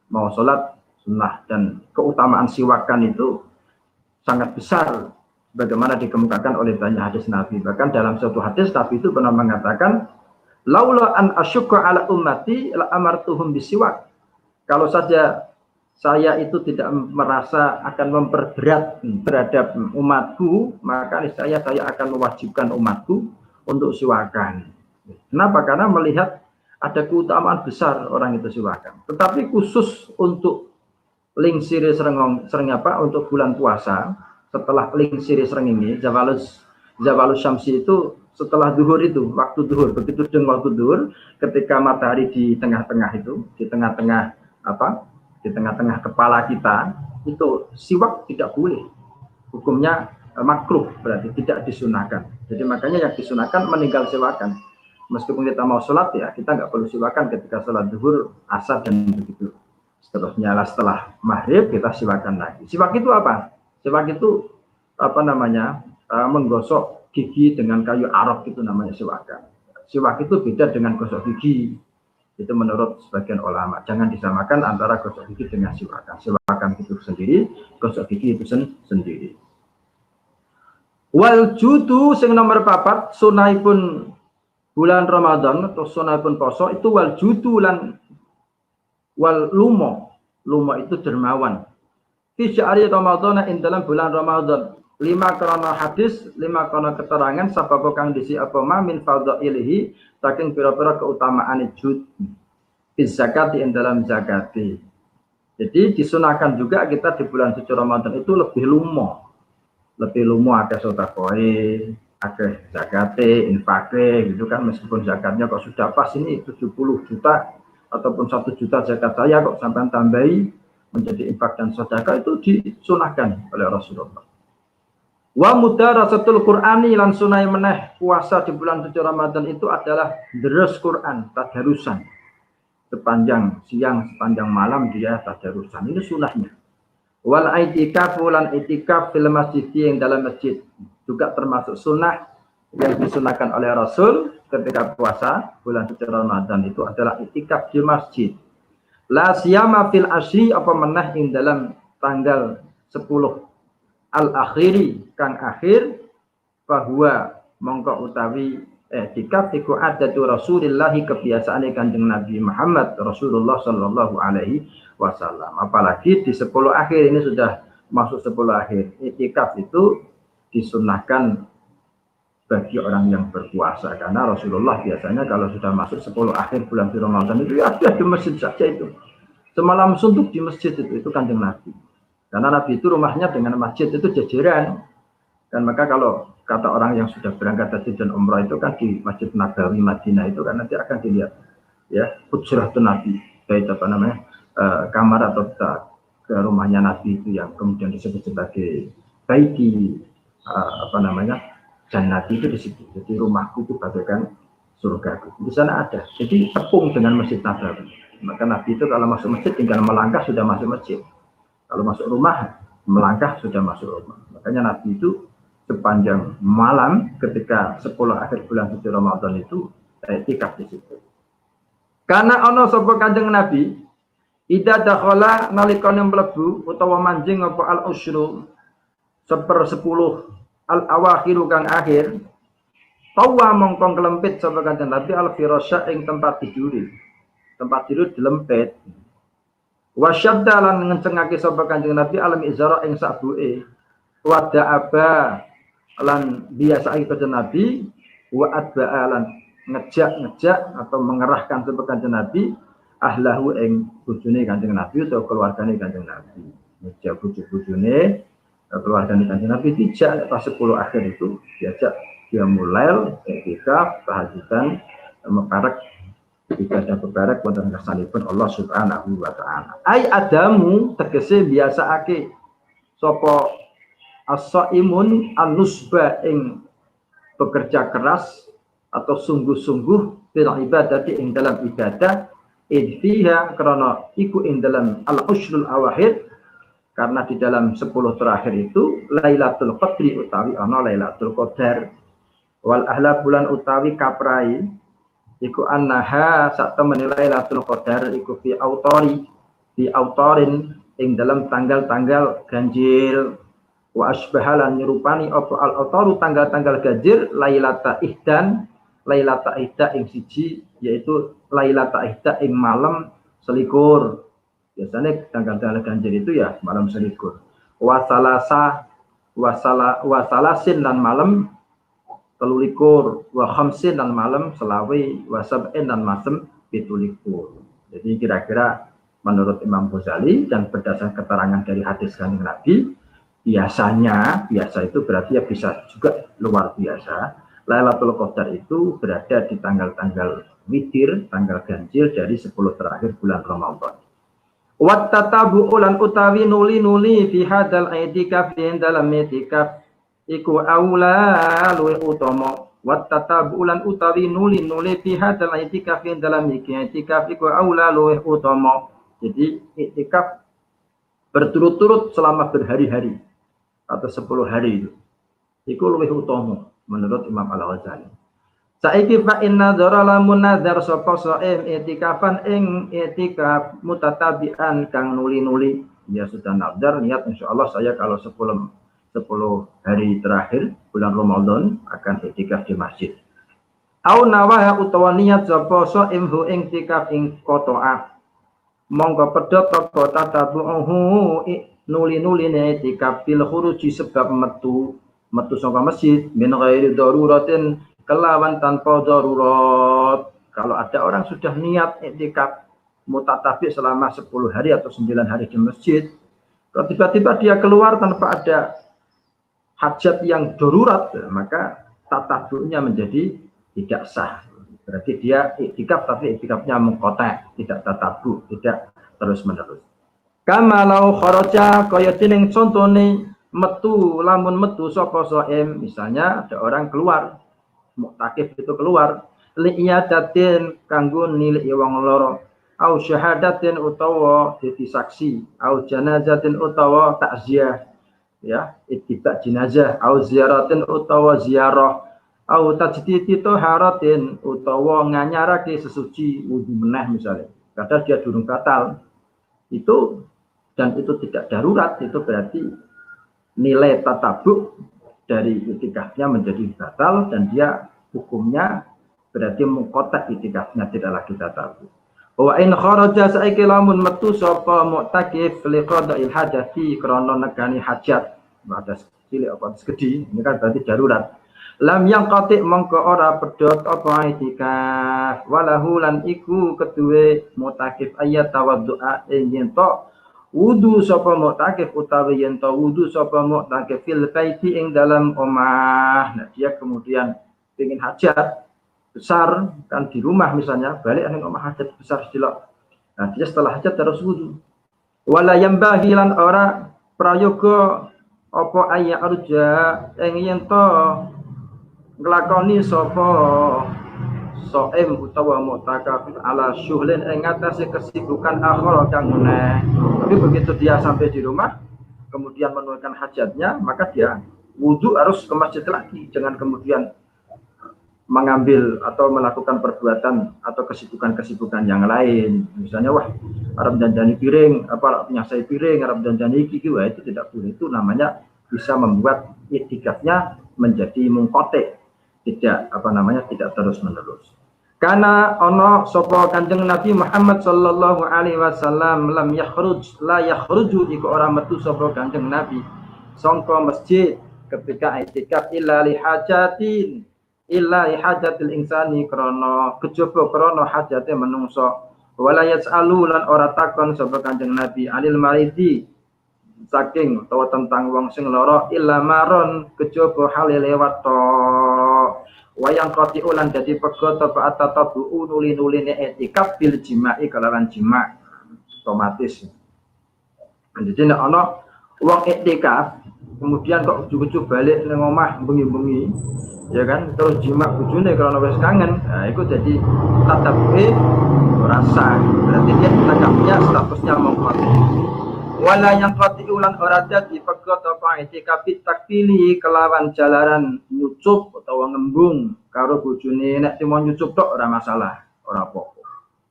Mau sholat sunnah. Dan keutamaan siwakan itu sangat besar. Bagaimana dikemukakan oleh banyak hadis Nabi. Bahkan dalam suatu hadis Nabi itu pernah mengatakan, laula an asyukka ala ummati la amartuhum bisiwak. Kalau saja saya itu tidak merasa akan memperberat terhadap umatku, maka saya akan mewajibkan umatku untuk siwakan. Kenapa? Karena melihat ada keutamaan besar orang itu siwakan. Tetapi khusus untuk lingsire untuk bulan puasa, setelah lingsire srengenge, zawalus syamsi itu setelah duhur itu, waktu duhur, begitu dengan waktu duhur, ketika matahari di tengah-tengah itu, di tengah-tengah kepala kita, itu siwak tidak boleh. Hukumnya makruh, berarti tidak disunahkan. Jadi makanya yang disunahkan meninggal siwakan. Meskipun kita mau sholat ya, kita nggak perlu siwakan ketika sholat zuhur, asar, dan begitu. Seterusnya setelah maghrib kita siwakan lagi. Siwak itu apa? Siwak itu menggosok gigi dengan kayu arok, itu namanya siwakan. Siwak itu beda dengan gosok gigi. Itu menurut sebagian ulama. Jangan disamakan antara gosok gigi dengan siwakan. Siwakan itu sendiri, gosok gigi itu sendiri. Wal judu sing nomor 4 sunahipun bulan Ramadan atau sunahipun poso itu wal judu lan wal lumo. Lumo itu dermawan. Fi syahri Ramadan ing dalam bulan Ramadan. 5 karena hadis, 5 karena keterangan sabab kang disi apa ma min fadhailihi saking pira-pira keutamaan jud fi zakati ing dalam zakati. Jadi disunahkan juga kita di bulan suci Ramadan itu lebih lumo. Lebih lumo akeh sedekah, akeh zakate, infake gitu kan, meskipun zakatnya kok sudah pas ini 70 juta ataupun 1 juta zakat saya kok sampai tambahi menjadi infak dan sedekah, itu disunahkan oleh Rasulullah. Wa mudarasatul Qur'ani lan sunai meneh puasa di bulan suci Ramadan itu adalah deres Quran, tadarusan. Sepanjang siang, sepanjang malam dia tadarusan. Ini sunahnya. Wal i'tikaf lan i'tikaf fil masjid yang dalam masjid juga termasuk sunnah yang disunahkan oleh Rasul ketika puasa bulan suci Ramadan itu adalah i'tikaf di masjid. La siyama fil asyi apa meneh ing dalam tanggal 10 al-akhiri kang akhir bahwa mongko utawi i'tikaf iku adatu Rasulillah kebiasaan Kanjeng Nabi Muhammad Rasulullah sallallahu alaihi wasallam. Apalagi di 10 akhir ini sudah masuk 10 akhir. I'tikaf itu disunahkan bagi orang yang berpuasa karena Rasulullah biasanya kalau sudah masuk 10 akhir bulan Ramadan itu ya di masjid saja itu. Semalam suntuk di masjid itu Kanjeng Nabi. Karena Nabi itu rumahnya dengan masjid itu jajaran. Dan maka kalau kata orang yang sudah berangkat haji dan umrah itu kan di Masjid Nabawi Madinah itu kan nanti akan dilihat ya hujratun Nabi, baik apa namanya kamar atau ke rumahnya Nabi itu yang kemudian disebut sebagai baiti apa namanya jannati itu di situ. Jadi rumahku itu bagaikan surgaku. Di sana ada. Jadi tepung dengan Masjid Nabawi. Maka Nabi itu kalau masuk masjid tinggal melangkah sudah masuk masjid. Kalau masuk rumah melangkah sudah masuk rumah. Makanya Nabi itu sepanjang malam ketika 10 akhir bulan suci Ramadan itu i'tikaf di situ. Karena ana sapa Kanjeng Nabi ida dakhala nalikane mlebu utawa manjing apa al-usyru 1/10 al-awakhiru kang akhir tawa mongkong kelempit sapa Kanjeng Nabi al-firasya ing tempat tidur. Tempat tidur dilempit. Wasyadda lan ngencengake sapa Kanjeng Nabi alam izara ing sabuke. Wada aba lan biasa Kanjeng Nabi wa adba'a lan ngejak atau mengerahkan sapa Kanjeng Nabi ahlahu ing bojone Kanjeng Nabi atau keluargane Kanjeng Nabi. Ngejak bojone keluargane Kanjeng Nabi dijak pas 10 akhir itu diajak dia mulai i'tikaf tahajjudan meparek ibadah bebarek wonten kersanipun Allah Subhanahu wa taala. Ai adamu tegese biasaake sapa as-saimun an-nusba ing bekerja keras atau sungguh-sungguh fil ibadati ing dalam ibadah idfiha karena iku ing dalam al-ushrul awakhir karena di dalam 10 terakhir itu Lailatul Qadri utawi ana Lailatul Qadar wal ahla bulan utawi kaprai iku annaha sak temene Lailatul Qadar iku fi autorin ing dalam tanggal-tanggal ganjil wa asbahalan nyerupani apa al-autaru tanggal-tanggal ganjil Lailata ihda ing siji yaitu Lailata ihda ing malam selikur. Biasanya tanggal-tanggal ganjil itu ya malam selikur. Wasalasin dan malam 13 wa khamsin dan malam selawi wa sab'in dan malam 17. Jadi kira-kira menurut Imam Ghazali dan berdasarkan keterangan dari hadis Kanjeng Nabi biasa itu berarti ya bisa juga luar biasa. Lailatul Qadar itu berada di tanggal-tanggal witir, tanggal ganjil dari 10 terakhir bulan Ramadan. Wat tatabu ulan utawi nuli fi hadzal i'tikaf ing dalam i'tikaf iku aula luwe utama. Wat tatabu ulan utawi nuli fi hadzal i'tikaf ing dalam i'tikaf iku aula luwe utama. Jadi i'tikaf berturut-turut selama berhari-hari atau 10 hari itu luwe utama menurut Imam Al-Ghazali. Saiki fa inna dzara lamun nadzar sapa shaim itikafan ing itikaf mutatabian kang nuli-nuli. Ya sudah nadzar niat insyaallah saya kalau 10 hari terakhir bulan Ramadan akan itikaf di masjid. Au nawah utawa niat sapa shaim hu ing itikaf ing qata'a. Monggo pedhot apa tatabuhu nuli-nuline itikaf fil khuruji sebab metu saka masjid min ghairi daruratin kelawan tanpa darurat. Kalau ada orang sudah niat iktikaf mutatabi selama 10 hari atau 9 hari di masjid, kalau tiba-tiba dia keluar tanpa ada hajat yang darurat, maka tatabunya menjadi tidak sah. Berarti dia iktikaf tapi iktikafnya mengkotek, tidak tatabu, tidak terus-menerus. Kama lau kharaja kaya dening contone metu lamun metu sapa shaim, misalnya ada orang keluar muktakif itu keluar liyadatin kanggo nilai wong loro au syahadatin utawa dadi saksi au janazatin utawa takziah ya ittiba jenazah au ziaratin utawa ziarah au tajdidi taharatin utawa nganyarake sesuci wudu meneh misalnya kadang dia durung batal itu dan itu tidak darurat itu berarti nilai tatabuk dari itikafnya menjadi batal dan dia hukumnya berarti mengkotak itikafnya tidak lagi tatabuk. Wa in kharaja saiki lamun metu sapa mu'takif li qada'il hajati krana negani hajat batas cilik apa segede ini kan berarti darurat. Lam yang qatik mongko ora pedhot apa itikaf walahu lan iku keduwe mu'takif ayat tawaddu'a yen to wudu sapa mu'takif utawi yen to wudu sapa mu'takif fil baiti ing dalam omah. Nah dia kemudian ingin hajat besar kan di rumah misalnya balik ning omah hajat besar sedilok. Nah dia setelah hajat terus wudu. Wala yambahi lan ora prayoga apa ayya arja ing yen to nglakoni sapa shaim utawa mu'takaf ala syuhlin ing atase kesibukan akhir kang meneh. Tapi begitu dia sampai di rumah kemudian menunaikan hajatnya maka dia wudu harus ke masjid lagi jangan kemudian mengambil atau melakukan perbuatan atau kesibukan-kesibukan yang lain. Misalnya wah arep janjani piring apa nyasai piring arep janjani iki wah itu tidak boleh. Itu namanya bisa membuat iktikafnya menjadi mungkote tidak tidak terus-menerus. Karena ono sapa Kanjeng Nabi Muhammad sallallahu alaihi wasallam lam yakhruj la yakhruju iku ora metu sapa Kanjeng Nabi sangka masjid ketika iktikaf illa li hajatil insani krana kejaba krana hajate manungsa wala yasalu lan ora takon sapa Kanjeng Nabi anil maridi saking utawa tentang wong sing lara illa maron kejaba hale lewat to wayang qati ulan dadi pego apa atatabu nuli-nuline etikaf bil jima'i kalawan jima' otomatis. Jadi nek ana wong etikaf kemudian kok ujug-ujug balik ning omah bengi-bengi ya kan terus jima' bojone karena wis kangen. Nah iku jadi tatabuke ora sah. Berarti dia takapnya statusnya mengqati. Wala yang qati ulan ora dadi pego apa etikaf takpili kelawan jalaran nyucup utawa ngembung karo bojone nek cuma nyucup tok ora masalah, ora apa-apa.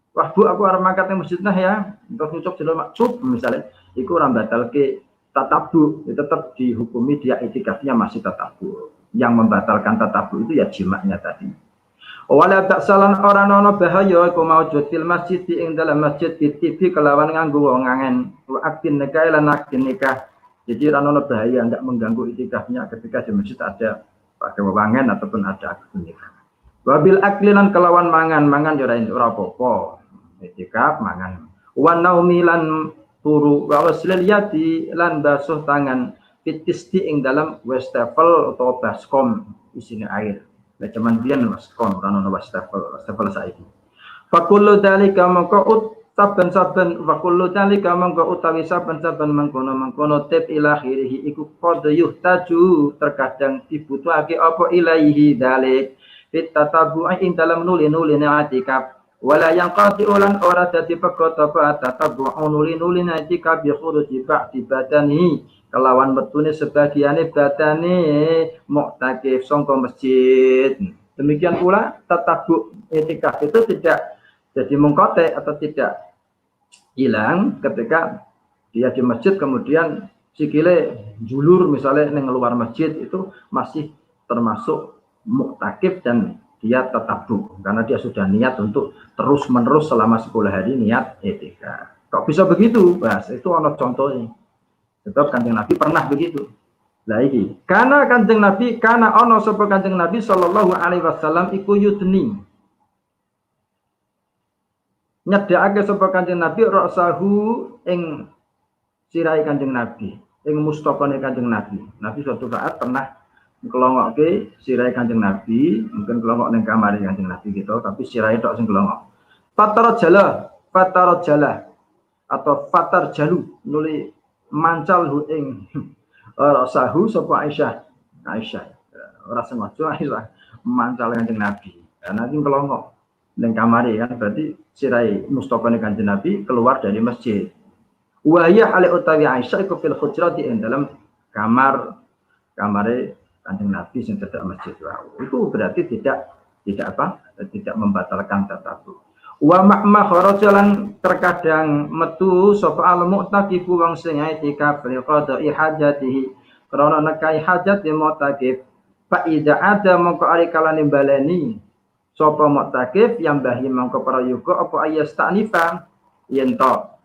Wah Bu aku arep mangkat nang masjid nah ya, terus nyucup jelo maksud misalnya iku ora batalke tatabu, tetap dihukumi dia itikafnya masih tatabu. Yang membatalkan tatabu itu ya jimaknya tadi. Wala taksalan ora ana bahaya iku maujud fil masjid ing dalam masjid TV kelawan nganggo wong ngangen wa aktin nikah lan aktin nikah. Jadi ora ana bahaya enggak mengganggu itikafnya ketika di masjid ada pakai wewangen ataupun ada akad nikah. Wabil aklilan kelawan mangan yo ora apa-apa. Itikaf mangan. Wa naumi lan turu wa waslil yadi lan basuh tangan fitisti ing dalam wastafel atau baskom isine air. Lah cuman biyen baskom ora ono wastafel saiki. Fa kullu dalika maqut saben-saben wa kullu dalika mangko utawi saben-saben mangkono tip ila akhirih iku qad yuhtaju terkadang dibutuhake apa ilaihi dalik fit tatabu'i ing dalam nuli-nuli i'tikaf wala yang qati ulan ora dadi pekot apa tatabu'u nuli-nuli i'tikaf bi khuruji ba'di badani kelawan metune sebagiane badane muktakif sangka masjid Demikian pula tatabuk i'tikaf itu tidak jadi mengkotek atau tidak hilang ketika dia di masjid kemudian sikile julur misalnya neng luar masjid, itu masih termasuk muktakif dan dia tatabuk karena dia sudah niat untuk terus menerus selama 10 hari niat i'tikaf. Kok bisa begitu? Bahas itu ono contohnya. Sebab Kanjeng Nabi pernah begitu. Lah iki, karena Kanjeng Nabi, karena ono sapa Kanjeng Nabi sallallahu alaihi wasallam iku yudni. Nyedhakake sapa Kanjeng Nabi ra'sahu ing sirahe Kanjeng Nabi, ing mustaqane Kanjeng Nabi. Nabi suatu saat pernah ngelongokke sirahe Kanjeng Nabi, mungkin kelongok ning kamar Kanjeng Nabi gitu, tapi sirahe tok sing kelongok. Fatar jala atau fatar jalu nuli mancal hu ing sahu sapa Aisyah ora sengaja Aisyah mancal Kanjeng Nabi. Nabi kelongok ning kamare kan, berarti sirai mustaqane Kanjeng Nabi keluar dari masjid. Wa ya ali utawi Aisyah iku fil hujrati ing dalam kamare Kanjeng Nabi sing cedhak masjid. Itu berarti tidak membatalkan tatabuk. Wa ma'ma kharajalan terkadang metu sapa al mu'taqifu wong sing i'tikaf li qada'i hajatihi krana nekai hajat di mu'taqif fa idza ada mongko ari kalane baleni sapa mu'taqif yang bahi mongko para yuga apa ayastanifa yen to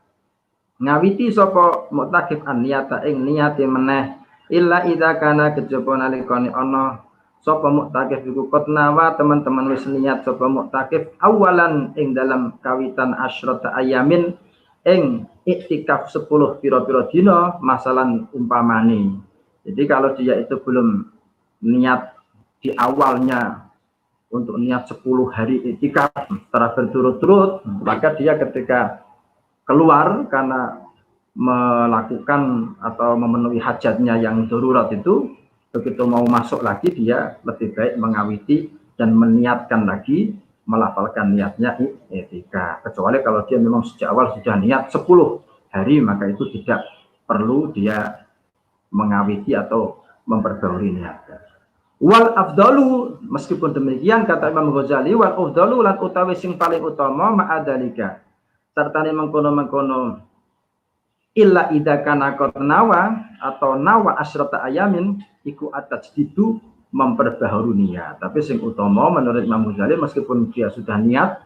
ngawiti sapa mu'taqif an niyata ing niyate meneh illa idza kana kejaba nalikane ana sapa mu'takif iku kotnawa teman-teman wis niat sapa mu'takif awalan ing dalam kawitan asyrata ayamin ing iktikaf 10 pira-pira dina masalan umpamane. Jadi kalau dia itu belum niat di awalnya untuk niat 10 hari iktikaf secara berturut-turut, maka dia ketika keluar karena melakukan atau memenuhi hajatnya yang darurat itu, begitu mau masuk lagi dia lebih baik mengawiti dan meniatkan lagi, melafalkan niatnya i'tikaf. Kecuali kalau dia memang sejak awal sudah niat 10 hari, maka itu tidak perlu dia mengawiti atau memperbarui niatnya. Wal afdalu, meskipun demikian kata Imam Ghazali, wal afdalu lan utawi sing paling utama ma'adalika sertane mengkono-mengkono illa idza kana nawa atau nawa asyrata ayamin iku atajdidu memperbaharui niat. Tapi sing utama menurut Imam Ghazali, meskipun dia sudah niat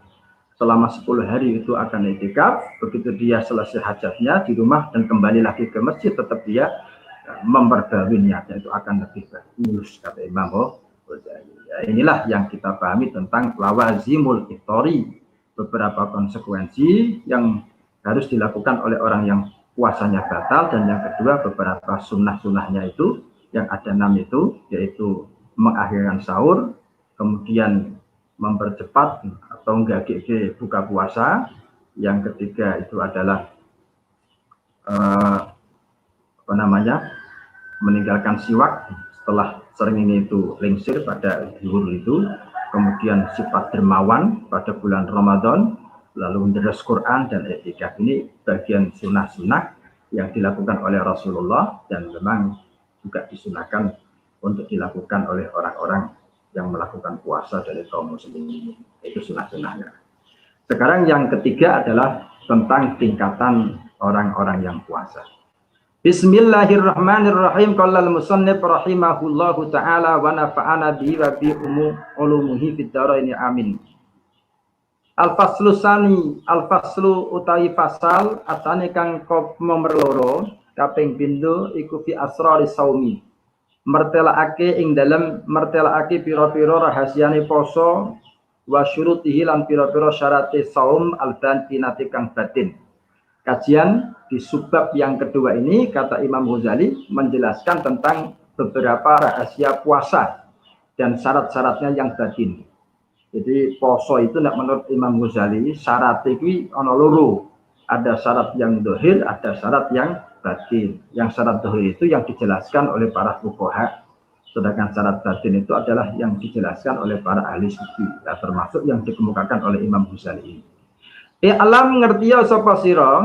selama 10 hari itu akan i'tikaf, begitu dia selesai hajatnya di rumah dan kembali lagi ke masjid, tetap dia memperbaharui niatnya, itu akan lebih bagus kata Imam Ghazali. Ya, inilah yang kita pahami tentang lawazimul iftori, beberapa konsekuensi yang harus dilakukan oleh orang yang puasanya batal, dan yang kedua beberapa sunnah-sunnahnya itu yang ada 6 itu, yaitu mengakhirkan sahur, kemudian mempercepat atau nggak buka puasa, yang ketiga itu adalah meninggalkan siwak setelah sering ini itu lingsir pada zuhur itu, kemudian sifat dermawan pada bulan Ramadan, lalu menderes Quran dan i'tikaf. Ini bagian sunnah-sunnah yang dilakukan oleh Rasulullah dan memang juga disunahkan untuk dilakukan oleh orang-orang yang melakukan puasa dari kaum muslimin. Itu sunnah-sunnahnya. Sekarang yang ketiga adalah tentang tingkatan orang-orang yang puasa. Bismillahirrahmanirrahim. Qala al-musannif rahimahullahu taala wa nafa'ana bihi wa bi ulumihi fid dharain amin. Al-faslu sani, al-faslu utawi fasal atane kang nomor loro kaping pindho iku fi asrari saumi. Mertelaake ing dalem mertelaake pira-pira rahasiane poso wa syurutihi lan pira-pira syarate saum al-batinati kang batin. Kajian di subbab yang kedua ini kata Imam Ghazali menjelaskan tentang beberapa rahasia puasa dan syarat-syaratnya yang batin. Jadi poso itu menurut Imam Ghazali syarat itu ono loro. Ada syarat yang dohir, ada syarat yang batin. Yang syarat dohir itu yang dijelaskan oleh para fuqaha, sedangkan syarat batin itu adalah yang dijelaskan oleh para ahli fikih, ya, termasuk yang dikemukakan oleh Imam Ghazali. Alam ngerti ya sapa sira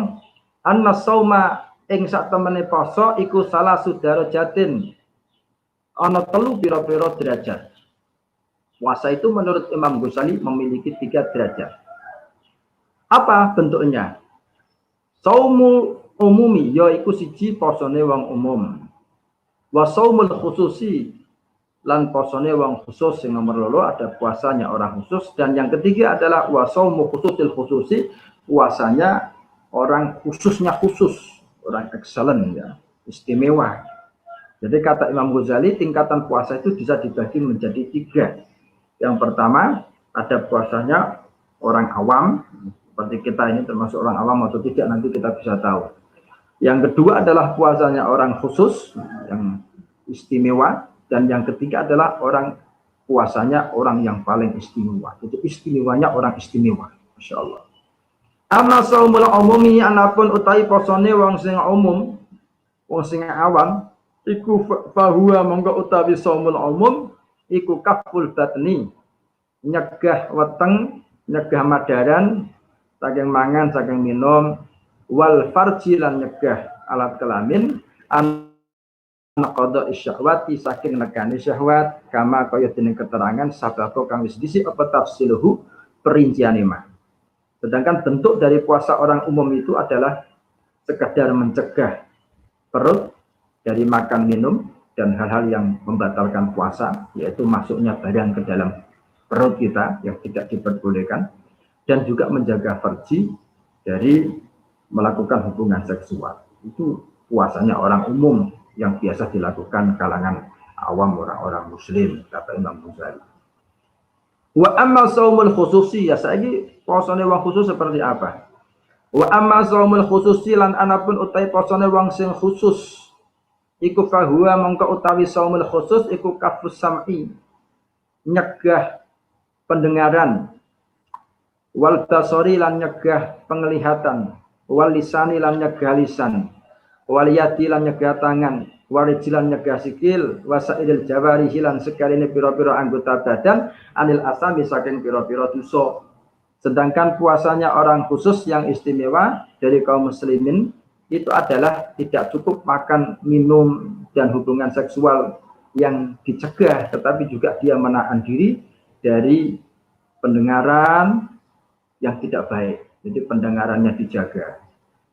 anna sauma ing sak temene poso iku salah sudara jatin ana 3 pira-pira derajat. Puasa itu menurut Imam Ghazali memiliki 3 derajat. Apa bentuknya? Saumul umumi yaiku siji posone wong umum. Wa saumul khususi lan posone wong khusus yang nomor loro ada puasanya orang khusus, dan yang ketiga adalah wa saumu khususil khususi, puasanya orang khususnya khusus, orang excellent ya, istimewa. Jadi kata Imam Ghazali tingkatan puasa itu bisa dibagi menjadi 3. Yang pertama ada puasanya orang awam, seperti kita ini termasuk orang awam atau tidak nanti kita bisa tahu. Yang kedua adalah puasanya orang khusus yang istimewa, dan yang ketiga adalah puasanya orang yang paling istimewa. Itu istimewanya orang istimewa, Masya Allah. Amma saumul umumi anapun utai posone wong sing umum, wong sing awam, iku fahuwa monggo utawi saumul umum iku kaful batni, nyegah weteng, nyegah madaran, saking mangan, saking minum, wal farji lan nyegah alat kelamin, qada isyahwati saking negani syahwat, kama kaya dene keterangan sabako kang wis dhisik apa tafsiluhu perinciane mah. Sedangkan bentuk dari puasa orang umum itu adalah sekedar mencegah perut dari makan minum dan hal-hal yang membatalkan puasa, yaitu masuknya barang ke dalam perut kita yang tidak diperbolehkan, dan juga menjaga farji dari melakukan hubungan seksual. Itu puasanya orang umum yang biasa dilakukan kalangan awam orang-orang muslim, kata Imam Ghazali. Wa amma saumul khususi, ya saiki puasane wong khusus seperti apa? Wa amma saumul khususi lan anapun utai puasane wong sing khusus iku fahuwa mongko utawi saumul khusus iku kafus sam'i, nyegah pendengaran, wal basari lan nyegah penglihatan, wal lisani lan nyegah lisan, wal yadi lan nyegah tangan, wal rijlan nyegah sikil, wasaidil jawarihi lan sekaline pira-pira anggota badan, anil asami saking pira-pira dosa. Sedangkan puasanya orang khusus yang istimewa dari kaum muslimin itu adalah tidak cukup makan, minum, dan hubungan seksual yang dicegah, tetapi juga dia menahan diri dari pendengaran yang tidak baik. Jadi pendengarannya dijaga,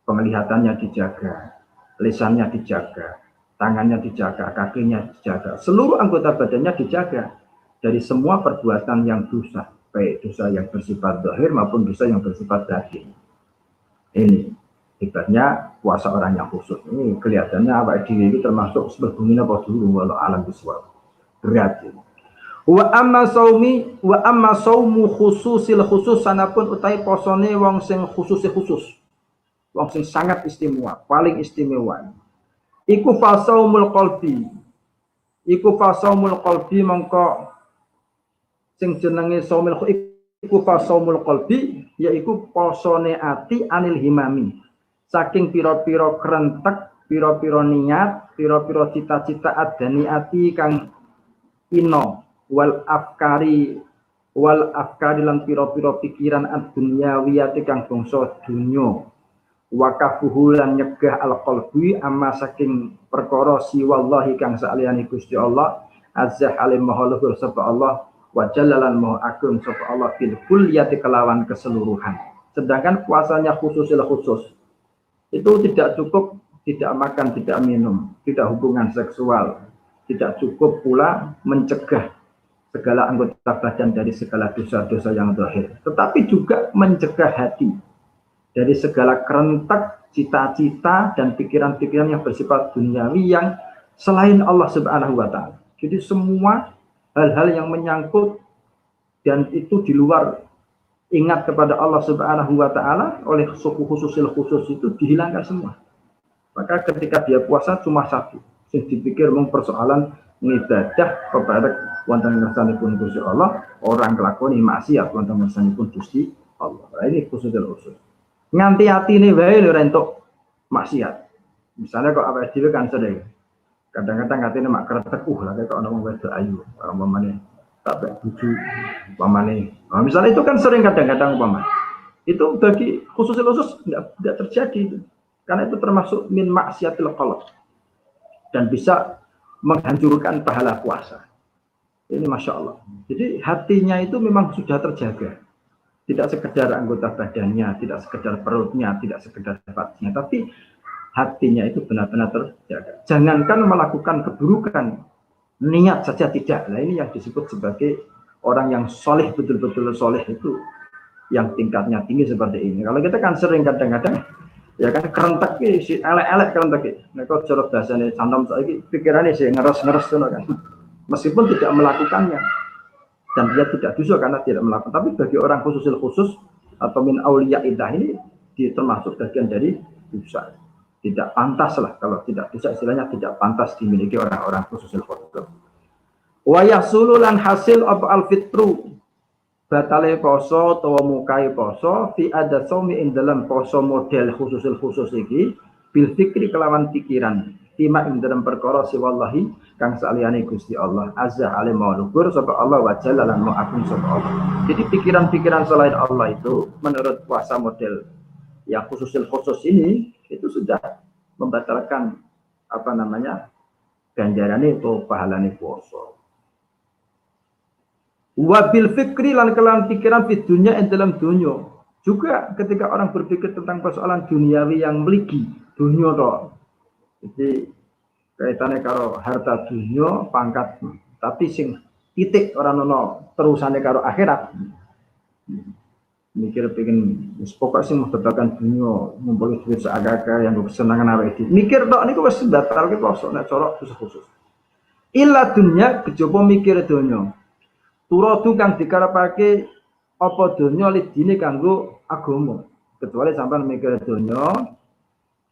penglihatannya dijaga, lisannya dijaga, tangannya dijaga, kakinya dijaga, seluruh anggota badannya dijaga dari semua perbuatan yang dosa, baik dosa yang bersifat zahir maupun dosa yang bersifat batin. Ini hebatnya puasa orang yang khusus. Ini kelihatannya awake dhewe iki termasuk sebelumnya apa dulu walau alam biswab. Berat ini. Wa amma saumu khususil khusus sanapun utai posone wong sing khusus. Wong sing sangat istimewa, paling istimewa. Iku fasaumul qalbi. Mongko sing jenenge saumul iku fasaumul qalbi, yaiku posone ati anil himami. Saking pira-pira krentek, pira-pira niat, pira-pira cita-cita adani ati kang ino, wal afkari lan pira-pira pikiran ad-dunyawiyati kang bangsa dunya, wakafuhu lan nyegah al-qalbi amma saking perkara siwallahi kang saliyane Gusti Allah, azza alim maha luhur sapa Allah, wa jallalan maha agung sapa Allah bil kulliyati kelawan keseluruhan. Sedangkan puasanya khusus itu tidak cukup tidak makan, tidak minum, tidak hubungan seksual, tidak cukup pula mencegah segala anggota badan dari segala dosa-dosa yang zahir, tetapi juga mencegah hati dari segala kerentek cita-cita dan pikiran-pikiran yang bersifat duniawi yang selain Allah Subhanahu wa Ta'ala. Jadi semua hal-hal yang menyangkut dan itu di luar ingat kepada Allah Subhanahu wa Ta'ala oleh suku khusus itu dihilangkan semua. Maka ketika dia puasa cuma satu, yang dipikir persoalan ibadah kepada wonten ngersanipun Gusti Allah, orang kelakoni maksiat wonten ngersanipun Gusti Allah. Nah, ini khusus. Nganti atine wae lho entuk maksiat. Misalnya kok awake dhewe kan sering kadang-kadang atine mak kretek lah kok ana wong wedok ayu, umpamane tak buju umpamane. Nah, misalnya itu kan sering kadang-kadang umpama. Itu bagi khusus tidak terjadi itu. Karena itu termasuk min maksiatil qalb dan bisa menghancurkan pahala puasa. Ini Masya Allah. Jadi hatinya itu memang sudah terjaga. Tidak sekedar anggota badannya, tidak sekedar perutnya, tidak sekedar hatinya, tapi hatinya itu benar-benar terjaga. Jangankan melakukan keburukan, niat saja tidak. Nah ini yang disebut sebagai orang yang soleh, betul-betul soleh itu yang tingkatnya tinggi seperti ini. Kalau kita kan sering kadang-kadang ya kan kerentek si elek-elek kerentek. Nah kalau jorok bahasanya santam lagi pikirannya sih ngeres-ngeres kan. Meskipun tidak melakukannya dan dia tidak dosa karena tidak melakukan. Tapi bagi orang khusus atau min auliya idah ini termasuk bagian dari dosa. Tidak pantas lah kalau tidak dosa, istilahnya tidak pantas dimiliki orang-orang khusus. Wa yasululan hasil apa alfitru batale poso utawa mukai poso fi ada somi ing dalam poso model khusus iki bil fikri kelawan pikiran tima ing dalam perkara si wallahi kang saliyane Gusti Allah azza alim maulukur sapa Allah wa jalla lan agung sapa Allah. Jadi pikiran-pikiran selain Allah itu menurut puasa model yang khusus ini itu sudah membatalkan apa namanya ganjarane atau pahalane puasa. Wabil fikri lan kelan pikiran di dunia yang dalam dunia. Juga ketika orang berpikir tentang persoalan duniawi yang meligi dunia toh. Jadi kaitannya karo harta dunia, pangkat, tapi sing titik orang ono terusane karo akhirat. Mikir pengen pokok sing babagan dunia, ngumpul duit seagak-agak yang kesenangan awake dhewe. Mikir tok niku wis batalke kosok nek corok khusus. Illa dunya kejaba mikir dunya. Turadu kang dikarepake apa donya lidine kanggo agama. Kecuali sampean mikir donya,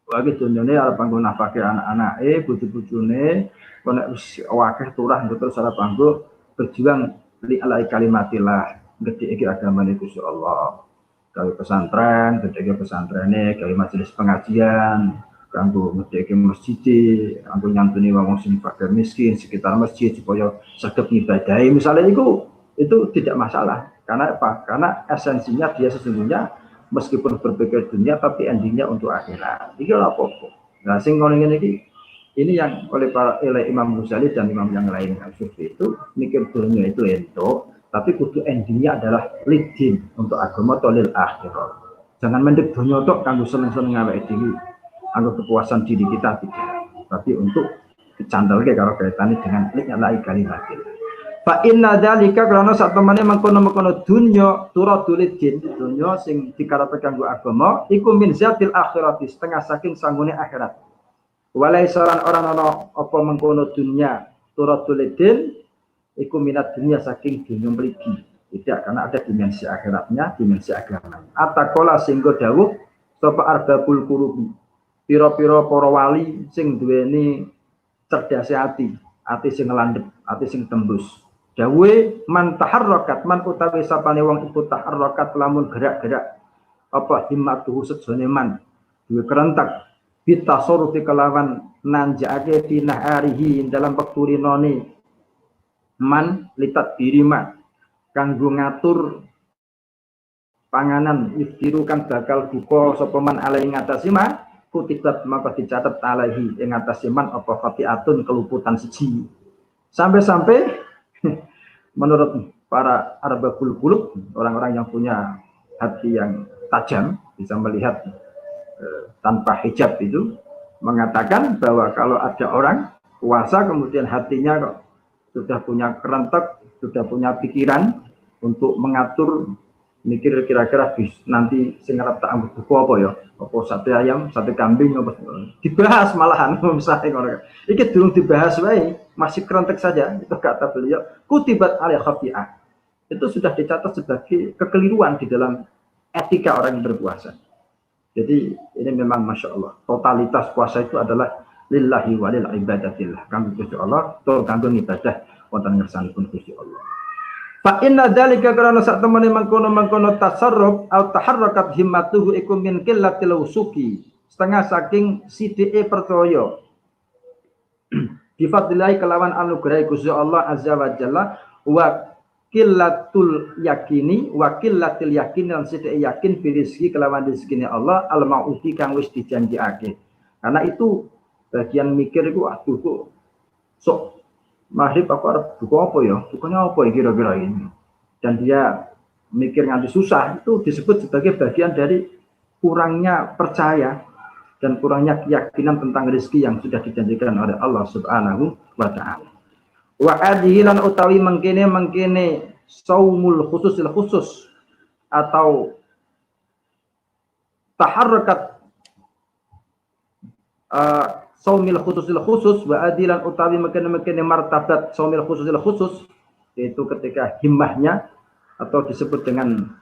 lagi donyane arep kanggo nafake anak-anake, bojo-bojone, nek wis akeh turah terus arep kanggo berjuang li alai kalimatillah, gedheke agamane Gusti Allah. Gawe pesantren, gedheke pesantrene, gawe majelis pengajian, kanggo gedheke masjid, kanggo nyantuni wong sing fakir miskin sekitar masjid supaya saged ngibadahi. Misalnya itu tidak masalah. Karena apa? Karena esensinya dia sesungguhnya meskipun berpikir dunia tapi endingnya untuk akhirat. Iki ora apa-apa. Nah, sing ngene ini yang oleh Imam Ghazali dan imam yang lain Sufi itu mikir dunia itu ento, tapi kudu endingnya adalah lidin untuk agama atau lil akhirat. Jangan mendek dunia tok kanggo seneng-seneng awake dhewe, kanggo kepuasan diri kita tidak, tapi untuk dicandalke karo kaitane dengan lillahi kalimatil. Fa inna dzalika karena sak temene mengkono-mengkono dunya turadul din dunya sing dikarepe kanggo agama iku min zatil akhirati setengah saking sanggune akhirat. Walaisalan orang ana apa mengkono dunya turadul din iku minat dunya saking dunya mligi. Tidak, karena ada dimensi akhiratnya, dimensi agamanya. Atakola singgo dawuh sapa arbabul qulubi. Pira-pira para wali sing duweni cerdase ati sing landhep, ati sing tembus. Dawe man taharrakat man utawi sapane wong iku taharrakat lamun gerak-gerak apa himmatuhu sejone man duwe kerentak bitasorufi kelawan nanjakake dinaharihi dalam wektu linone man litat dirima kanggo ngatur panganan iftiru kang bakal buka sapa man alai ngatasi ma kutibat maka dicatat alaihi ing ngatasi man apa fatiatun keluputan siji sampai-sampai menurut para arbabul qulub, orang-orang yang punya hati yang tajam, bisa melihat tanpa hijab itu, mengatakan bahwa kalau ada orang puasa kemudian hatinya kok sudah punya kerentek, sudah punya pikiran untuk mengatur, mikir kira-kira nanti sing arep tak ambil buku apa ya, apa sate ayam, sate kambing, apa dibahas malahan misalnya ngono. Iki durung dibahas wae, masih kerentek saja. Itu kata beliau, kutibat alai khafi'ah. Itu sudah dicatat sebagai kekeliruan di dalam etika orang yang berpuasa. Jadi ini memang Masya Allah, totalitas puasa itu adalah lillahi wa lil ibadatillah. Kanggo Gusti Allah, tur kanggo ibadah wonten ngersanipun Gusti Allah. Fa inna dzalika karena sak temene mangkono tasarruf au taharrakat himmatuhu iku min qillatil usuki. Setengah saking sidike percaya. Bi fadlillahi kelawan anugerah Gusti Allah azza wa jalla wa qillatul yakini wa qillatil yakin lan sidike yakin bi rezeki kelawan rezekine Allah al mauti kang wis dijanjikake. Karena itu bagian mikir iku aduh kok sok maghrib aku arep buka apa ya? Bukanya apa ya kira-kira ini? Dan dia mikir nganti susah, itu disebut sebagai bagian dari kurangnya percaya dan kurangnya keyakinan tentang rezeki yang sudah dijanjikan oleh Allah Subhanahu wa taala. Wa adhilan utawi mengkene saumul khusus atau taharrakat saumil khusus wa adilan utawi mengkene martabat saumil khusus yaitu ketika himmahnya atau disebut dengan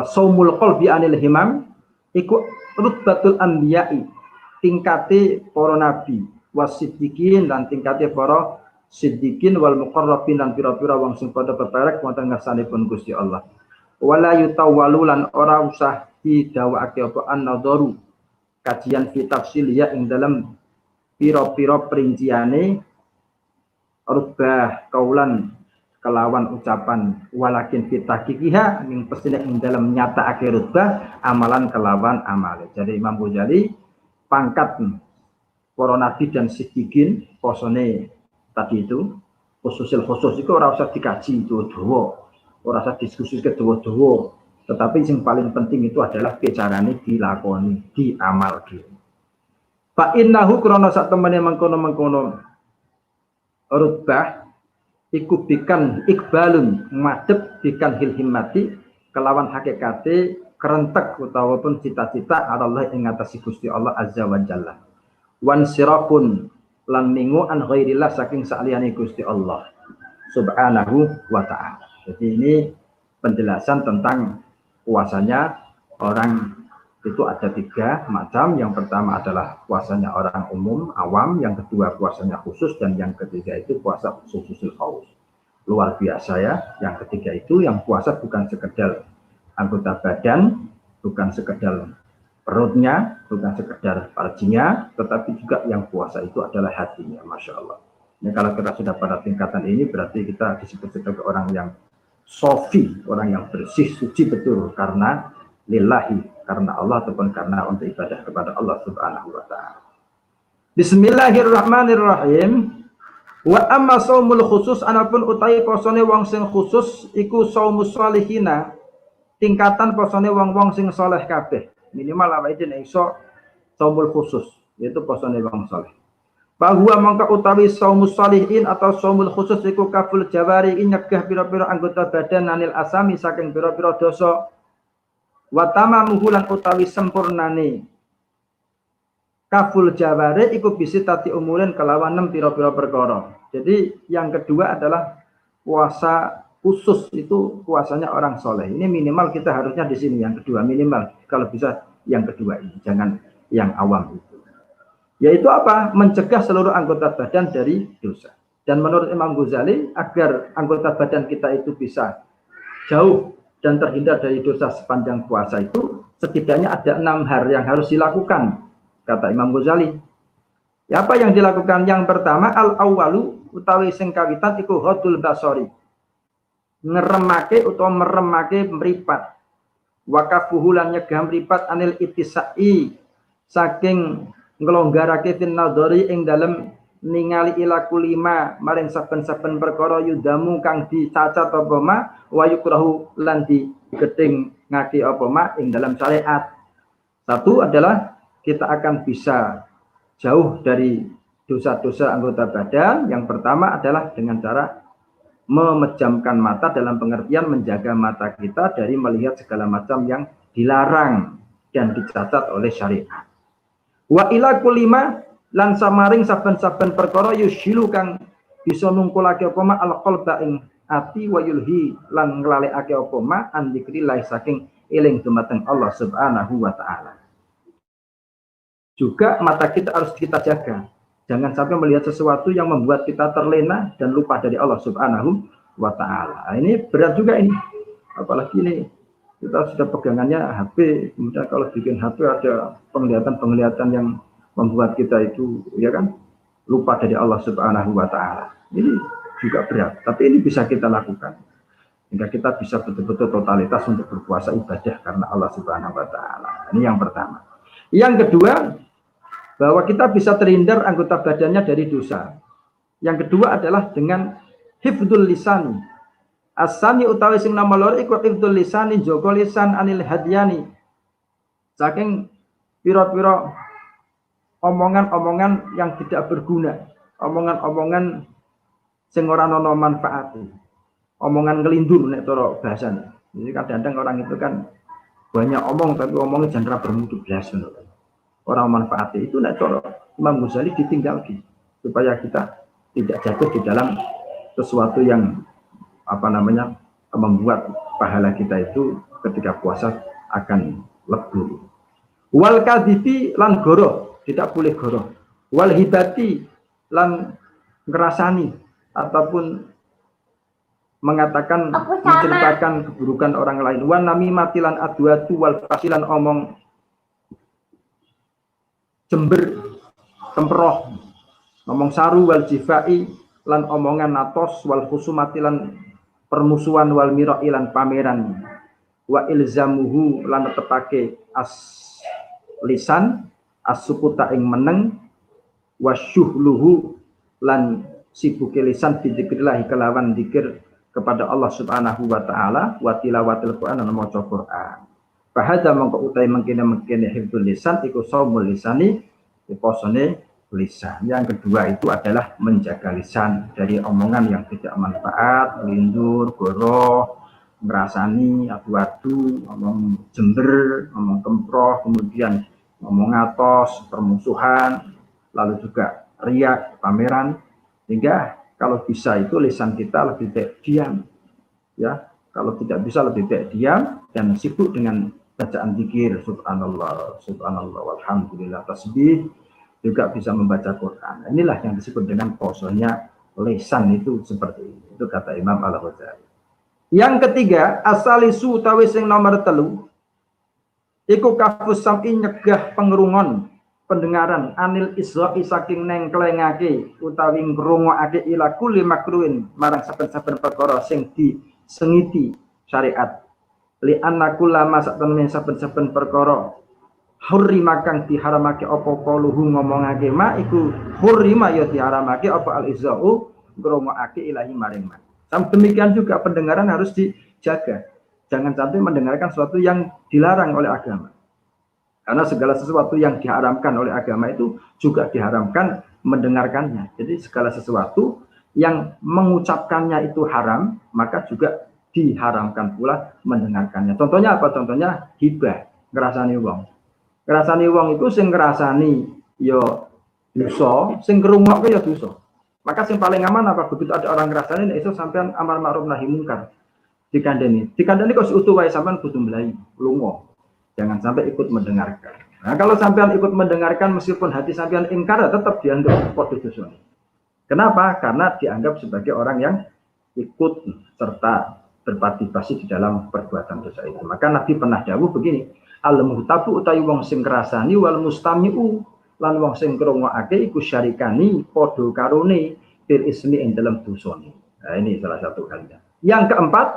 saumul qalbi anil himam iku rutbatul anbiya'i tingkate para nabi wasiddiqin lan tingkate para siddiqin wal muqarrabin lan pira-pira wong sing padha peperek wonten ngarsanipun Gusti Allah. Wala yutawwalu lan ora usah didawake apa an-nadharu kajian fi tafsil ya ing dalam pira-pira perinciane rutbah kaulan kelawan ucapan walakin fi tahqiqiha ing pesine ing dalam nyatakake rutbah amalan kelawan amale. Jadi Imam Ghazali pangkat para nabi dan siddiqin posone tadi itu khusus itu ora usah dikaji itu dawa, ora usah diskusi ke dawa-dawa, tetapi yang paling penting itu adalah bicarane dilakoni, diamalke. Fa innahu krana sak temene mengkono rutbah iku bikan ikbalun madhep bikan hilhimmati kelawan hakikate kerentek utawa pun cita-cita Allah ing ngatasi Gusti Allah azza wa jalla. Wan sirafun lan ningu an ghairillah saking saliyane Gusti Allah subhanahu wa ta'ala. Jadi ini penjelasan tentang puasanya orang itu ada 3 macam. Yang pertama adalah puasanya orang umum awam, yang kedua puasanya khusus, dan yang ketiga itu puasa khususul khaus. Luar biasa ya. Yang ketiga itu yang puasa bukan sekedar anggota badan, bukan sekedar perutnya, bukan sekedar farjinya, tetapi juga yang puasa itu adalah hatinya. Masya Allah. Ini kalau kita sudah pada tingkatan ini berarti kita disebut sebagai orang yang sofi, orang yang bersih, suci betul karena lillahi, karena Allah ataupun karena untuk ibadah kepada Allah Subhanahu wa ta'ala. Bismillahirrahmanirrahim. Wa amma saumul khusus anapun utai posone wong sing khusus iku saumus salihina, tingkatan posone wong-wong sing soleh kabeh. Minimal awake dhewe iso saumul khusus, yaitu posone wong saleh. Bahwa mangka utawi saumus salihin atau saumul khusus iku kaful jawari nyegah pira-pira anggota badan anil asami saking pira-pira dosa. Wa tamamuhu lan utawi sempurnane kaful jawari iku bisi tati umurin kelawan 6 pira-pira perkara. Jadi yang kedua adalah puasa khusus, itu puasanya orang soleh. Ini minimal kita harusnya di sini yang kedua, minimal kalau bisa yang kedua ini, jangan yang awam itu. Yaitu apa? Mencegah seluruh anggota badan dari dosa. Dan menurut Imam Ghazali, agar anggota badan kita itu bisa jauh dan terhindar dari dosa sepanjang puasa itu, setidaknya ada 6 hal yang harus dilakukan, kata Imam Ghazali. Ya, apa yang dilakukan? Yang pertama, al-awwalu utawi sing kawitan iku ghadul basari, ngeremake utawa meremake mripat, wakafuhu lan nyegah mripat anil itisai saking nglonggarake fin nadhari ing dalem ningali ila kulima maring saben-saben perkara yudamu kang dicacat apa ma wa yukrahu lan digedhing ngaki apa ma ing dalam syariat. Satu adalah kita akan bisa jauh dari dosa-dosa anggota badan. Yang pertama adalah dengan cara memejamkan mata, dalam pengertian menjaga mata kita dari melihat segala macam yang dilarang dan dicatat oleh syariat. Wa ila kulima lan samaring saben-saben perkara yushilu kang bisa nungkulake apa ma al-qalba ing ati wa yulhi lan nglalekake apa ma an dzikrillah saking eling dumateng Allah Subhanahu wa taala. Juga mata kita harus kita jaga. Jangan sampai melihat sesuatu yang membuat kita terlena dan lupa dari Allah Subhanahu wa ta'ala. Ini berat juga ini. Apalagi ini kita sudah pegangannya HP. Kemudian kalau bikin HP ada penglihatan-penglihatan yang membuat kita itu, ya kan, lupa dari Allah Subhanahu wa ta'ala. Ini juga berat. Tapi ini bisa kita lakukan. Sehingga kita bisa betul-betul totalitas untuk berpuasa ibadah karena Allah Subhanahu wa ta'ala. Ini yang pertama. Yang kedua, bahwa kita bisa terhindar anggota badannya dari dosa. Yang kedua adalah dengan hifdzul lisani. Asani utawi sing nama loro iku hifdzul lisani, jaga lisan anil hadyani. Saking pira-pira omongan-omongan yang tidak berguna, omongan-omongan sing ora ana manfaate. Omongan ngelindur nek cara bahasane. Jadi kadang-kadang orang itu kan banyak omong tapi omongnya jangan bermutu blas. Orang manfaatnya itu nek cara Imam Ghazali ditinggalkan supaya kita tidak jatuh di dalam sesuatu yang membuat pahala kita itu ketika puasa akan lebur. Wal kadhibi lan goro, tidak boleh goro. Wal hibati lan ngerasani ataupun mengatakan, menceritakan keburukan orang lain. Wan namimati lan adwatu wal fasilan omong jember, temperoh, ngomong saru wal jifai lan omongan natos wal khusumati lan permusuhan wal mira'i lan pameran wa ilzamuhu lan tetepake as lisan as-sukuta ing meneng wasyuhluhu lan sibuke lisan bidzikrillah kelawan zikir kepada Allah Subhanahu wa taala wa tilawatil Qur'an lan maca Qur'an. Bahada mongko utai mengkene hifdzul lisan iku shaumul lisani posone lisan. Yang kedua itu adalah menjaga lisan dari omongan yang tidak manfaat, melindur, goroh, ngerasani, adu-adu, ngomong jember, ngomong kemproh, kemudian ngomong atos, permusuhan, lalu juga riak, pameran, sehingga kalau bisa itu lisan kita lebih baik diam, ya. Kalau tidak bisa lebih baik diam dan sibuk dengan bacaan zikir, subhanallah, subhanallah, walhamdulillah, tasbih, juga bisa membaca Quran. Inilah yang disebut dengan posonya lisan itu seperti ini. Itu kata Imam Al-Ghazali. Yang ketiga, asalisu utawi sing nomor 3, iku kafus sam'i nyegah pengrungon pendengaran anil isra'i saking nengklengake utawi ngrungokake ila kulli makruin marang saben-saben perkara sing disengiti syariat li anna kullama saben saben perkara hurrima kang diharamake apa qaluhu ngomongake ma iku hurrima ya diharamake apa al izza'u ngrungokake ilahi maring ma. Demikian juga pendengaran harus dijaga. Jangan sampai mendengarkan sesuatu yang dilarang oleh agama. Karena segala sesuatu yang diharamkan oleh agama itu juga diharamkan mendengarkannya. Jadi segala sesuatu yang mengucapkannya itu haram, maka juga diharamkan pula mendengarkannya. Contohnya apa? Contohnya hibah, ngerasani wong. Ngerasani wong itu sing ngerasani ya dosa, sing ngrungokke ya dosa. Maka yang paling aman apa? Begitu ada orang ngerasani nek iso sampean amar ma'ruf nahi munkar. Dikandani kok utuh wae sampean kudu mlayu, lunga. Jangan sampai ikut mendengarkan. Nah, kalau sampean ikut mendengarkan meskipun hati sampean ingkar tetap dianggap padha dosa. Kenapa? Karena dianggap sebagai orang yang ikut serta berpartisipasi di dalam perbuatan dosa itu. Maka Nabi pernah dawuh begini, al-muhtabu utawi wong sing ngrasani wal mustami'u lan wong sing ngrungokake iku syarikani padha karone fil ismi ing dalam dosane. Nah, ini salah satu halnya. Yang keempat,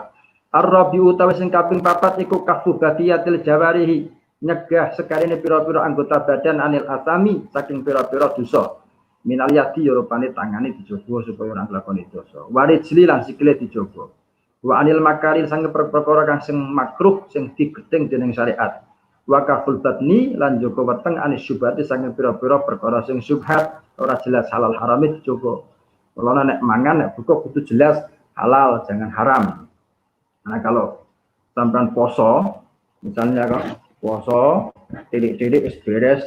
ar-rabi'u utawi sing kaping 4 iku kafu batiyatil jawarihi, nyegah sekarene pira-pira anggota badan anil asami saking pira-pira dosa. Minal yadi rupane tangane dijogo supaya ora nglakoni dosa. Warijli lan sikile dijogo. Wa anil makaril sang perkara kang sing makruh sing digething dening syariat. Wa kaful batni lan jogo weteng anis syubhati saking pira-pira perkara sing syubhat ora jelas halal haram dijogo. Kalau nek mangan nek buka kudu jelas halal jangan haram. Nah kalau sampean poso, misalnya kok poso, tidik-tidik beres,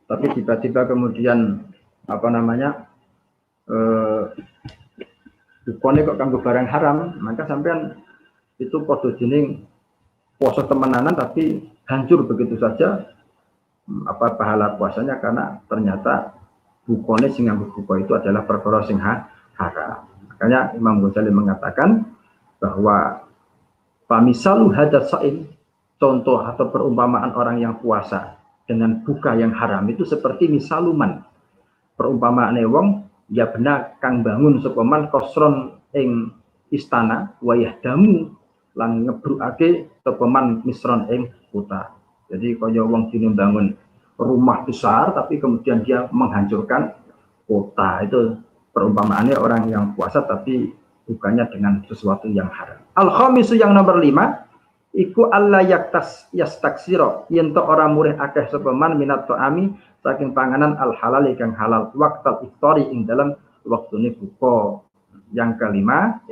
tapi tiba-tiba kemudian bukone kok kanggo barang haram, maka sampean itu podo jening poso temenanan tapi hancur begitu saja pahala puasanya karena ternyata bukone sing nganggo buka itu adalah perkara sing haram. Makanya Imam Ghazali mengatakan bahwa pamisalu hadas saim, contoh atau perumpamaan orang yang puasa dengan buka yang haram itu seperti misaluman. Perumpamaan wong ya benar kang bangun sepaman kosron ing istana wayah damu lan ngebrukake sepaman misron ing kota. Jadi kaya wong dene bangun rumah besar tapi kemudian dia menghancurkan kota, itu perumpamaannya orang yang puasa tapi bukannya dengan sesuatu yang haram. Al-khamisu yang nomor 5 iku alla yastaksira yen to ora murih akeh sapa man minat ta'ami saking panganan al halal kang halal waqtal iftari ing dalam waktune buka. Yang kelima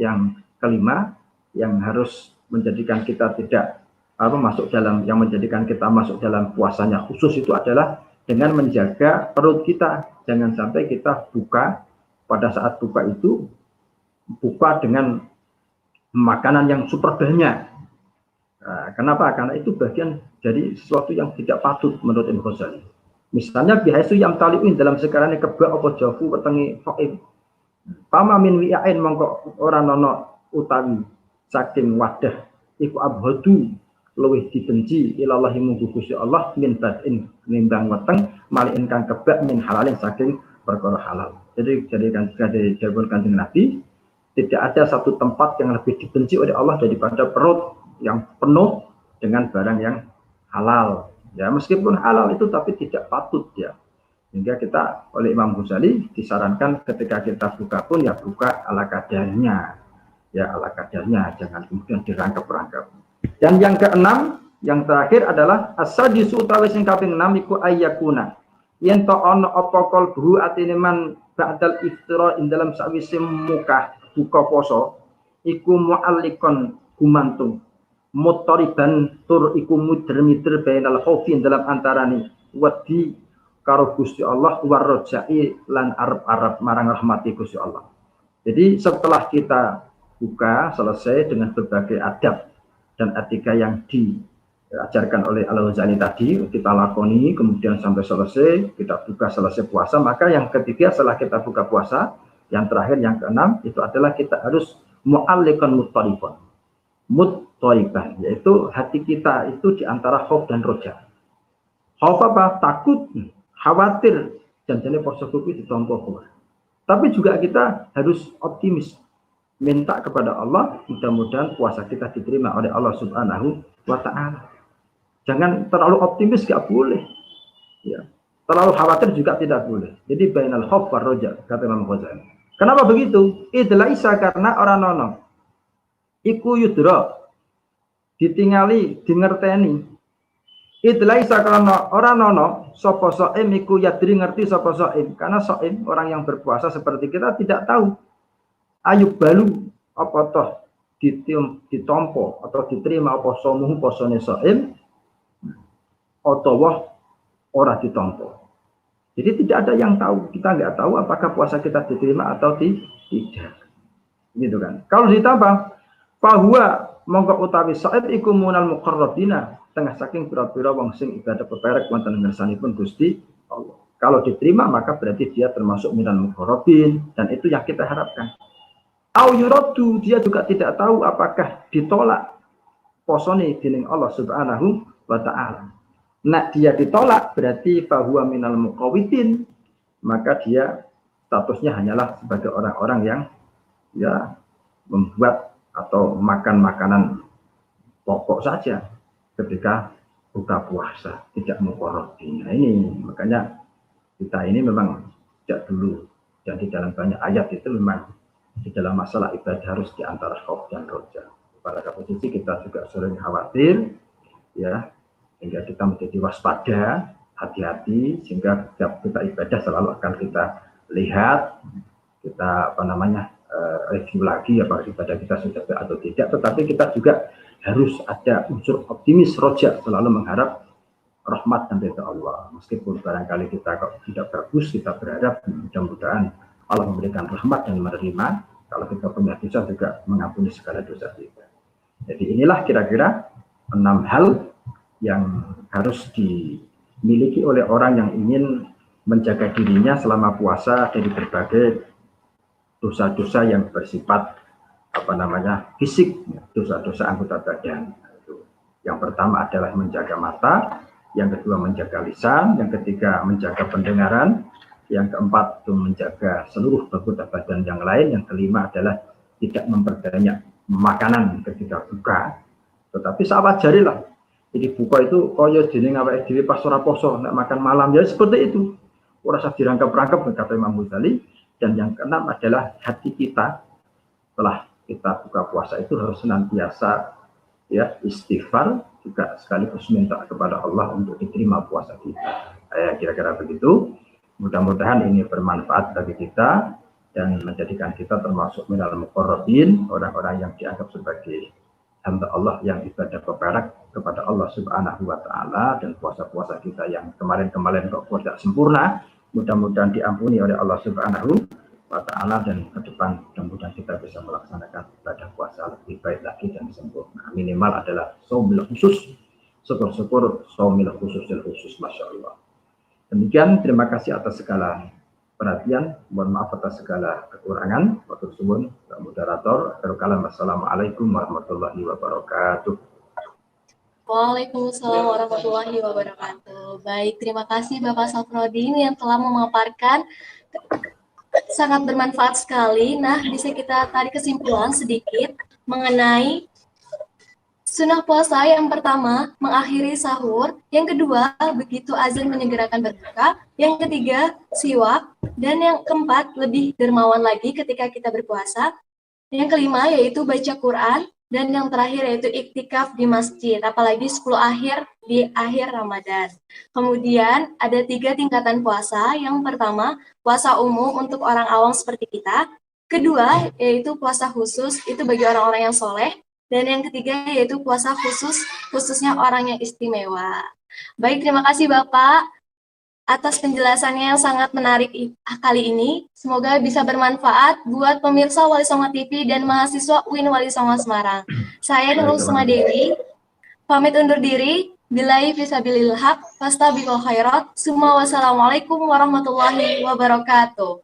yang harus menjadikan kita tidak masuk dalam yang menjadikan kita masuk dalam puasanya khusus itu adalah dengan menjaga perut kita. Jangan sampai kita buka pada saat buka itu buka dengan makanan yang super banyak. Nah, kenapa? Karena itu bagian dari sesuatu yang tidak patut menurut Imam Ghazali. Misalnya bihaisu yang taliuin dalam sekarang kebak apa jafu wetengi faim. Pama min wi'ain mongko ora nono utawi saking wadah iku abhadu luwih dibenci ilallahi munggu Gusti Allah min badin nimbang weteng maliin kang kebak min halalin saking perkara halal. Jadi jadikan jabul Kanjeng Nabi tidak ada satu tempat yang lebih dibenci oleh Allah daripada perut yang penuh dengan barang yang halal. Ya, meskipun halal itu tapi tidak patut ya. Sehingga kita oleh Imam Ghazali disarankan ketika kita buka pun ya buka ala kadarnya. Ya, ala kadarnya, jangan kemudian dirangkap-rangkap. Dan yang keenam, yang terakhir adalah as-sadisu utawi sing kaping 6 iku ayyakuna. Yen to ana apa kalbu atine man ba'dal iftira ing dalam sawise muka buka poso iku mu'allikon gumantung mutariban tur iku mudher-midher bainal khaufi dalam antarane wedi karo Gusti Allah warrojai lan arep-arep marang rahmati Gusti Allah. Jadi setelah kita buka selesai dengan berbagai adab dan etika yang diajarkan oleh Al-Ghazali tadi kita lakoni, kemudian sampai selesai kita buka selesai puasa, maka yang ketiga setelah kita buka puasa, yang terakhir yang keenam itu adalah kita harus mu'allikan muttaribah, yaitu hati kita itu di antara khauf dan roja. Khauf apa? Takut, khawatir, dan jadi poso kuwi ditampa kuwi. Tapi juga kita harus optimis, minta kepada Allah mudah-mudahan puasa kita diterima oleh Allah Subhanahu wa Ta'ala. Jangan terlalu optimis, gak boleh. Ya. Terlalu khawatir juga tidak boleh. Jadi bainal khauf war roja, kata Imam Ghazali. Kenapa begitu? Idlaisa karena orang nono iku yudra ditingali dingerteni. Idlaisa karena orang nono sapa saim iku yadri ngerti sapa saim. Karena saim orang yang berpuasa seperti kita tidak tahu ayub balu apa toh ditompo atau diterima apa somuhu posone saim atau ora ditompo. Jadi tidak ada yang tahu, kita nggak tahu apakah puasa kita diterima atau tidak. Gitu kan. Kalau ditambah bahwa monggo utawi saib iku munal muqarrabina tengah saking pira-pira wong sing ibadah peperek wonten ngersanipun Gusti Allah. Kalau diterima maka berarti dia termasuk minal muqarrabin dan itu yang kita harapkan. Au yuradu dia juga tidak tahu apakah ditolak posone dening Allah Subhanahu wa Ta'ala. Nah dia ditolak berarti bahwa minal muqawitin, maka dia statusnya hanyalah sebagai orang-orang yang ya membuat atau makan makanan pokok saja ketika buka puasa, tidak muqarrabin. Nah ini makanya kita ini memang sejak dulu dan di dalam banyak ayat itu memang di dalam masalah ibadah harus di antara khauf dan roja. Pada posisi kita juga sering khawatir ya, sehingga kita menjadi waspada, hati-hati, sehingga setiap kita ibadah selalu akan kita lihat, kita review lagi apakah ibadah kita sudah baik atau tidak. Tetapi kita juga harus ada unsur optimis, roja, selalu mengharap rahmat dan ridha Allah. Meskipun barangkali kita kok tidak bagus, kita berharap mudah-mudahan Allah memberikan rahmat dan menerima. Kalau kita punya dosa juga mengampuni segala dosa kita. Jadi inilah kira-kira 6 hal yang harus dimiliki oleh orang yang ingin menjaga dirinya selama puasa dari berbagai dosa-dosa yang bersifat fisik, dosa-dosa anggota badan. Yang pertama adalah menjaga mata, yang kedua menjaga lisan, yang ketiga menjaga pendengaran, yang keempat itu menjaga seluruh anggota badan yang lain, yang kelima adalah tidak memperbanyak makanan ketika buka, tetapi sahabat jarilah. Jadi buka itu kaya jeneng awake dhewe pas ora poso nek makan malam ya seperti itu. Ora usah dirangkap-rangkap kata Imam Ghazali, Dan yang keenam adalah hati kita setelah kita buka puasa itu harus senantiasa ya istighfar, juga sekaligus minta kepada Allah untuk diterima puasa kita. Kira-kira begitu. Mudah-mudahan ini bermanfaat bagi kita dan menjadikan kita termasuk minal muqarrabin, orang-orang yang dianggap sebagai hamba Allah yang ibadah berperak kepada Allah Subhanahu wa taala. Dan puasa-puasa kita yang kemarin-kemarin kok tidak sempurna, mudah-mudahan diampuni oleh Allah Subhanahu wa taala, dan ke depan mudah-mudahan kita bisa melaksanakan ibadah puasa lebih baik lagi dan sempurna. Minimal adalah shaumil khusus, syukur-syukur shaumil khusus, Masya Allah. Demikian, terima kasih atas segala perhatian, mohon maaf atas segala kekurangan. Waktu suwun, moderator, kalam. Assalamualaikum warahmatullahi wabarakatuh. Waalaikumsalam warahmatullahi wabarakatuh. Baik, terima kasih Bapak Safrodin yang telah memaparkan, sangat bermanfaat sekali. Nah, bisa kita tarik kesimpulan sedikit mengenai sunnah puasa. Yang pertama, mengakhiri sahur. Yang kedua, begitu azan menyegerakan berbuka. Yang ketiga, siwak. Dan yang keempat, lebih dermawan lagi ketika kita berpuasa. Yang kelima, yaitu baca Quran. Dan yang terakhir, yaitu iktikaf di masjid. Apalagi 10 akhir di akhir Ramadan. Kemudian, ada 3 tingkatan puasa. Yang pertama, puasa umum untuk orang awam seperti kita. Kedua, yaitu puasa khusus. Itu bagi orang-orang yang soleh. Dan yang ketiga yaitu puasa khusus, khususnya orang yang istimewa. Baik, terima kasih Bapak atas penjelasannya yang sangat menarik kali ini. Semoga bisa bermanfaat buat pemirsa Wali Songo TV dan mahasiswa UIN Wali Songo Semarang. Saya Nurul Sumadewi, pamit undur diri. Billahi fisabilil haq, fastabiqul khairat. Wassalamualaikum warahmatullahi wabarakatuh.